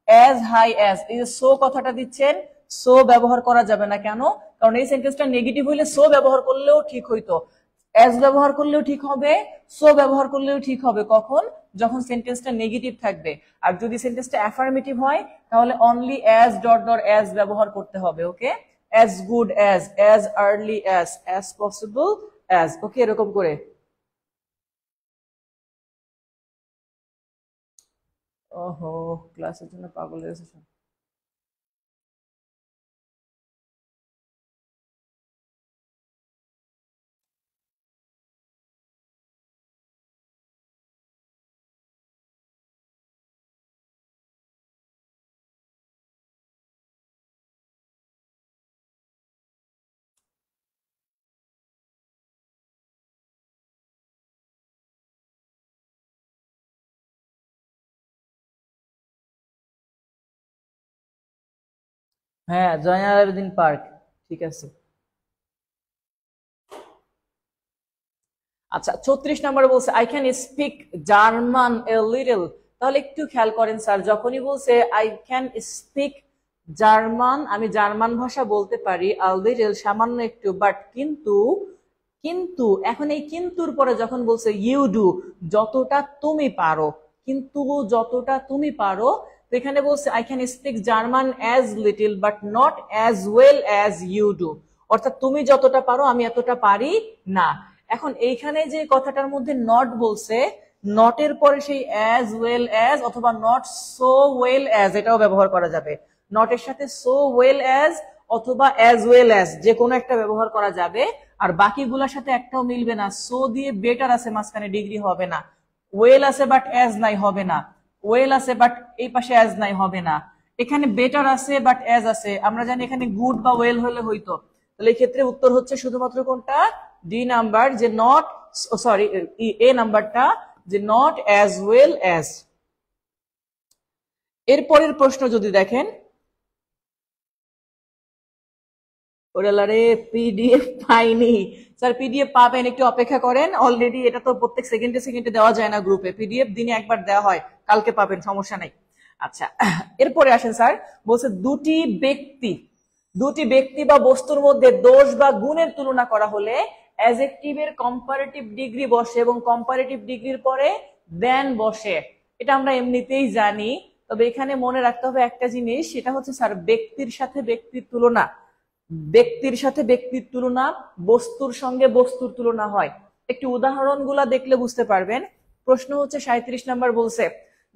as high as, এই যে সো কথাটা দিচ্ছেন, সো ব্যবহার করা যাবে না, কেন? কারণ এই সেন্টেন্সটা নেগেটিভ হইলে সো ব্যবহার করলেও ঠিক হইতো, অ্যাজ ব্যবহার করলেও ঠিক হবে, সো ব্যবহার করলেও ঠিক হবে, কখন? যখন সেন্টেন্সটা নেগেটিভ থাকবে। আর যদি সেন্টেন্সটা অ্যাফার্মেটিভ হয়, তাহলে only as dot dot as ব্যবহার করতে হবে। Okay, as good as early as possible as, okay, এরকম করে। ওহো, ক্লাসের জন্য পাগল হয়েছে। হ্যাঁ, জয়নাল আবেদিন পার্ক, ঠিক আছে। আচ্ছা, 34 নম্বরে বলছে I can speak German a little. তাহলে একটু খেয়াল করেন স্যার, যখনই বলছে আই ক্যান স্পিক জার্মান, আমি জার্মান ভাষা বলতে পারি, আ লিটল সামান্য একটু, বাট কিন্তু, কিন্তু এখন এই কিন্তুর পরে যখন বলছে ইউ ডু, যতটা তুমি পারো, কিন্তু যতটা তুমি পারো, তো এখানে বলছে I can speak German as little but not as well as you do, অর্থাৎ তুমি যতটা পারো আমি এতটা পারি না। এখন এইখানে যে কথাটার মধ্যে নট বলছে, নটের পরে সেই অ্যাজ ওয়েল অ্যাজ অথবা নট সো ওয়েল অ্যাজ এটাও ব্যবহার করা যাবে। নটের সাথে সো ওয়েল অ্যাজ অথবা অ্যাজ ওয়েল অ্যাজ যে কোনো একটা ব্যবহার করা যাবে, আর বাকিগুলোর সাথে একটাও মিলবে না। সো দিয়ে বেটার আছে মাঝখানে, ডিগ্রি হবে না। ওয়েল আছে বাট অ্যাজ নাই, হবে না। ওয়েল আছে বাট এই পাশে অ্যাজ নাই, হবে না। এখানে বেটার আছে বাট অ্যাজ আছে, আমরা জানি এখানে গুড বা ওয়েল হলে হইতো। তাহলে এই ক্ষেত্রে উত্তর হচ্ছে শুধুমাত্র কোনটা, ডি নাম্বার, যে নট, সরি এ নাম্বারটা, যে নট অ্যাজ ওয়েল অ্যাজ। এরপরের প্রশ্ন যদি দেখেন, ওরালারে পিডিএফ পাইনি স্যার। পিডিএফ পাবেন, একটু অপেক্ষা করেন। অলরেডি এটা তো প্রত্যেক সেকেন্ডে সেকেন্ডে দেওয়া যায় না গ্রুপে, পিডিএফ দিনে একবার দেওয়া হয়, কালকে পাবেন, সমস্যা নাই। আচ্ছা, এরপরে আসেন স্যার, বলছে দুটি ব্যক্তি বা বস্তুর মধ্যে দোষ বা গুণের তুলনা করা হলে অ্যাডজেক্টিভের কম্পারেটিভ ডিগ্রি বসে এবং কম্পারেটিভ ডিগ্রির পরে দেন বসে। এটা আমরা এমনিতেই জানি, তবে এখানে মনে রাখতে হবে একটা জিনিস, সেটা হচ্ছে স্যার ব্যক্তির সাথে ব্যক্তির তুলনা, ব্যক্তির সাথে ব্যক্তির তুলনা, বস্তুর সঙ্গে বস্তুর তুলনা হয়। একটু উদাহরণগুলা দেখলে বুঝতে পারবেন। প্রশ্ন হচ্ছে 37 নাম্বার, বলছে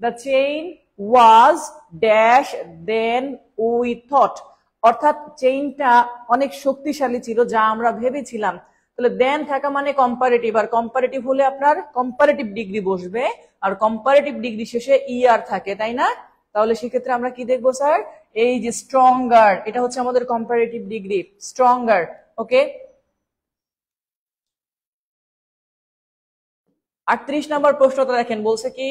the chain was dash than we thought, অর্থাৎ চেইনটা অনেক শক্তিশালী ছিল যা আমরা ভেবেছিলাম। তাহলে দেন থাকা মানে কম্পারেটিভ, আর কম্পারেটিভ হলে আপনার কম্পারেটিভ ডিগ্রি বসবে, আর কম্পারেটিভ ডিগ্রি শেষে ইআর থাকে, তাই না? তাহলে সেক্ষেত্রে আমরা কি দেখবো স্যার, এই যে স্ট্রঙ্গার, এটা হচ্ছে আমাদের কম্পারেটিভ ডিগ্রি, স্ট্রঙ্গার। ওকে, 38 নাম্বার প্রশ্নটা দেখেন, বলছে কি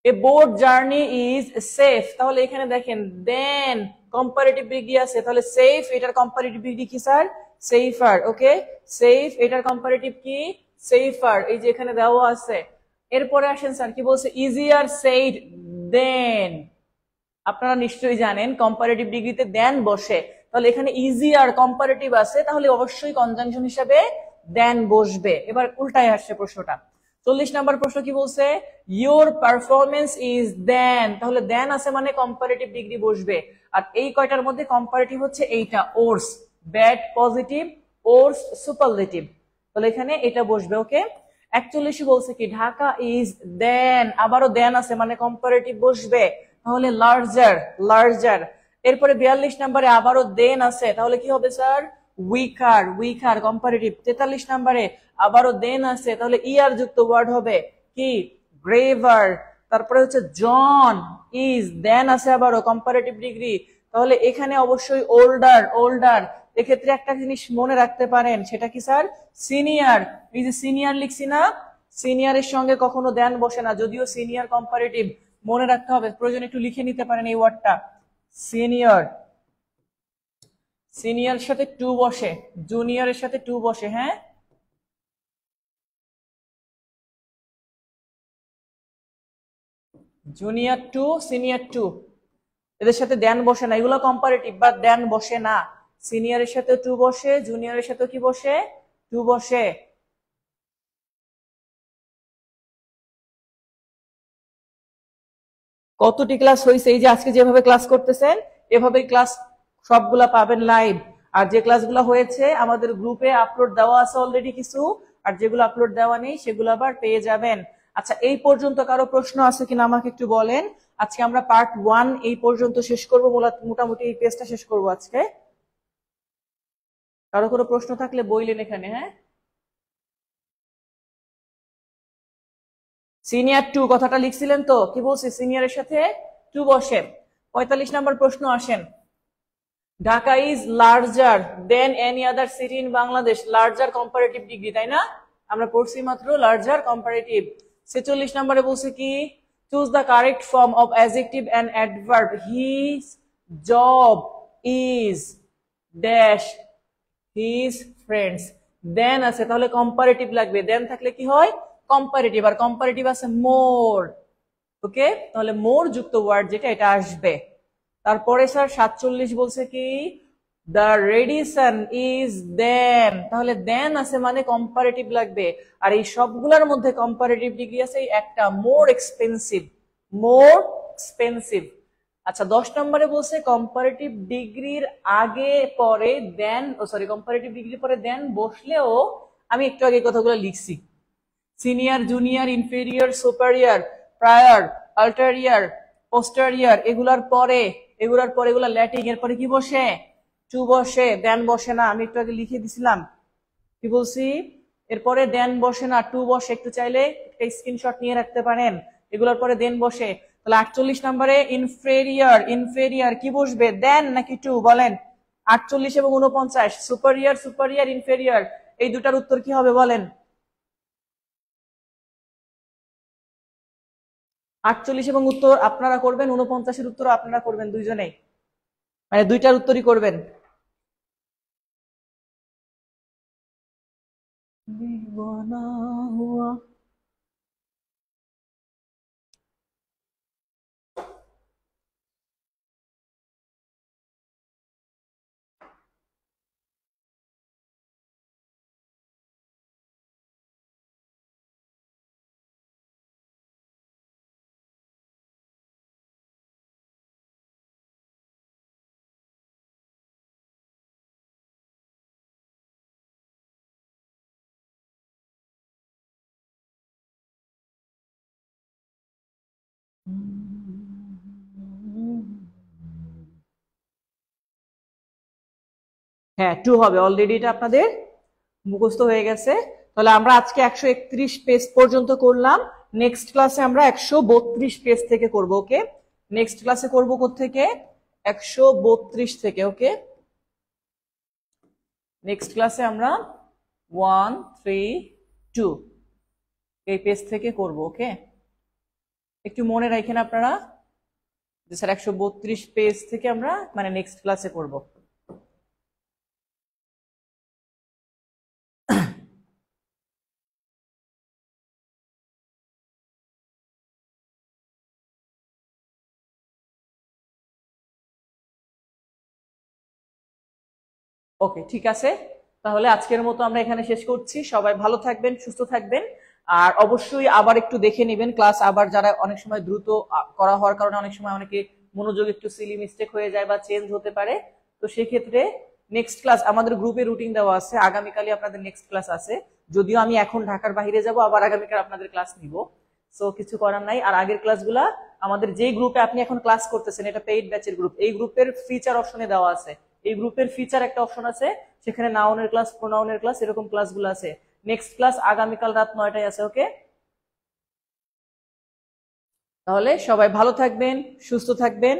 a boat journey is safe. তাহলে এখানে দেখেন দেন কম্পারেটিভ ডিগ্রি আছে, তাহলে সেফ এটার কম্পারেটিভ ডিগ্রি কি স্যার, সেফার। ওকে, সেফ এটার কম্পারেটিভ কি, সেফার, এই যে এখানে দেওয়া আছে। এরপরে আসেন স্যার, কি বলছে ইজিয়ার সেইড দেন, আপনারা নিশ্চয়ই জানেন কম্পারেটিভ ডিগ্রিতে দেন বসে, তাহলে এখানে ইজিয়ার কম্পারেটিভ আছে, তাহলে অবশ্যই কনজাংশন হিসাবে দেন বসবে। এবার উল্টায় আসছে প্রশ্নটা। 40 নাম্বার প্রশ্ন কি বলছে, ইওর পারফরমেন্স ইজ দেন, তাহলে দেন আছে মানে কম্পারেটিভ ডিগ্রি বসবে। আর এই কয়টার মধ্যে কম্পারেটিভ হচ্ছে এইটা, ওর্স ব্যাড পজিটিভ, ওর্স সুপারলেটিভ, তাহলে এখানে এটা বসবে। ওকে, 41 বলছে কি ঢাকা ইজ দেন, আবারও দেন আছে মানে কম্পারেটিভ বসবে, তাহলে লার্জার, লার্জার। এরপরে 42 নম্বরে আবারও দেন আছে, তাহলে কি হবে স্যার, উইকার, উইকার কম্পারেটিভ। 43 নম্বরে আবারও দেন আছে, তাহলে ইআর যুক্ত ওয়ার্ড হবে কি, গ্রেভার। তারপরে হচ্ছে জন ইজ দেন আছে আবারও কম্পারেটিভ ডিগ্রি, তাহলে এখানে অবশ্যই ওল্ডার, ওল্ডার। এক্ষেত্রে একটা জিনিস মনে রাখতে পারেন, সেটা কি স্যার, সিনিয়র। এই যে সিনিয়র লিখছি না, সিনিয়রের সঙ্গে কখনো দেন বসে না, যদিও সিনিয়র কম্পারেটিভ, মনে রাখতে হবে, প্রয়োজন একটু লিখে নিতে পারেন এই ওয়ার্ডটা, সিনিয়র। সিনিয়র সাথে টু বসে, জুনিয়রের সাথে টু বসে, হ্যাঁ। জুনিয়র টু, সিনিয়র টু, এদের সাথে দেন বসে না, এগুলো কম্পারেটিভ বা দেন বসে না। সিনিয়রের সাথে টু বসে, জুনিয়রের সাথে কি বসে, টু বসে। কতটি ক্লাস হয়েছে, এই যে আজকে যেভাবে ক্লাস করতেছেন এভাবেই ক্লাস সবগুলা পাবেন লাইভ। আর যে ক্লাসগুলো হয়েছে আমাদের গ্রুপে আপলোড দেওয়া আছে অলরেডি কিছু, আর যেগুলো আপলোড দেওয়া নেই সেগুলো আবার পেয়ে যাবেন। আচ্ছা, এই পর্যন্ত কারো প্রশ্ন আছে কিনা আমাকে একটু বলেন। আজকে আমরা পার্ট 1 এই পর্যন্ত শেষ করবো, মোটামুটি এই পেজটা শেষ করবো আজকে। কারো কোনো প্রশ্ন থাকলে বইলেন এখানে, হ্যাঁ। সিনিয়র টু কথাটা লিখছিলেন তো, কি বলছি, সিনিয়রের সাথে টু বসে। 45 নম্বর প্রশ্ন আসেন, Dhaka is larger than any other city in Bangladesh, larger comparative degree, তাই না? আমরা পড়ছি মাত্র লার্জার কম্পারেটিভ। 46 নম্বরে বলছে কি Choose the correct form of adjective and adverb. His job is dash his friends. Then আছে তাহলে comparative লাগবে, then থাকলে কি হয় comparative, আর comparative আছে more, ওকে, তাহলে more যুক্ত ওয়ার্ড যেটা এটা আসবে। তারপরে স্যার 47 বলছে কি the redison is then, তাহলে then আছে মানে comparative লাগবে, আর এই সবগুলোর মধ্যে comparative ডিগ্রি আছে একটা more expensive, more expensive। আচ্ছা 10 নম্বরে বলছে কম্পারেটিভ ডিগ্রির আগে পরে দেন, কম্পারেটিভ ডিগ্রির পরে দেন বসলেও আমি একটু আগে কথাগুলো লিখছি, senior junior inferior superior prior ulterior posterior এগুলার পরে এগুলা ল্যাটিং, এরপরে কি বসে টু বসে, দেন বসে না, আমি একটু আগে লিখে দিছিলাম কি বলছি, এরপরে দেন বসে না টু বসে, একটু চাইলে একটা স্ক্রিনশট নিয়ে রাখতে পারেন, এগুলোর পরে দেন বসে। তাহলে 48 নম্বরে ইনফেরিয়র কি বসবে দেন নাকি টু বলেন, 48 এবং 49 সুপারিয়র ইনফেরিয়র এই দুটার উত্তর কি হবে বলেন, 48 এবং উত্তর আপনারা করবেন, 49 এর উত্তর আপনারা করবেন, দুইজনেই মানে দুইটার উত্তরই করবেন। दीवाना हुआ হ্যাঁ টু হবে, অলরেডি এটা আপনাদের মুখস্থ হয়ে গেছে। তাহলে আমরা আজকে 131 পেজ পর্যন্ত করলাম, নেক্সট ক্লাসে আমরা 132 পেজ থেকে করব, ওকে, নেক্সট ক্লাসে করব থেকে 132 থেকে, ওকে, নেক্সট ক্লাসে আমরা 1 3 2 এই পেজ থেকে করব, ওকে, একটু মনে রাখেন আপনারা যে স্যার 132 পেজ থেকে আমরা মানে নেক্সট ক্লাসে করব। ওকে ঠিক আছে, তাহলে আজকের মতো আমরা এখানে শেষ করছি, সবাই ভালো থাকবেন সুস্থ থাকবেন, আর অবশ্যই আবার একটু দেখে নেবেন ক্লাস, আবার যারা অনেক সময় দ্রুত করা হওয়ার কারণে অনেক সময় অনেকে মনোযোগ একটু সিলি মিস্টেক হয়ে যায় বা চেঞ্জ হতে পারে, তো সেক্ষেত্রে নেক্সট ক্লাস আমাদের গ্রুপে রুটিন দেওয়া আছে, আগামীকালই আপনাদের নেক্সট ক্লাস আছে, যদিও আমি এখন ঢাকার বাইরে যাব, আবার আগামীকাল আপনাদের ক্লাস নিব, সো কিছু করার নাই। আর আগের ক্লাসগুলা আমাদের যে গ্রুপে আপনি এখন ক্লাস করতেছেন এটা পেইড ব্যাচের গ্রুপ, এই গ্রুপের ফিচার অপশনে দেওয়া আছে, এই গ্রুপের ফিচার একটা অপশন আছে, সেখানে নাউনের ক্লাস প্রোনাউনের ক্লাস এরকম ক্লাসগুলো আছে। নেক্সট ক্লাস আগামীকাল রাত 9টায় আছে, ওকে, তাহলে সবাই ভালো থাকবেন সুস্থ থাকবেন।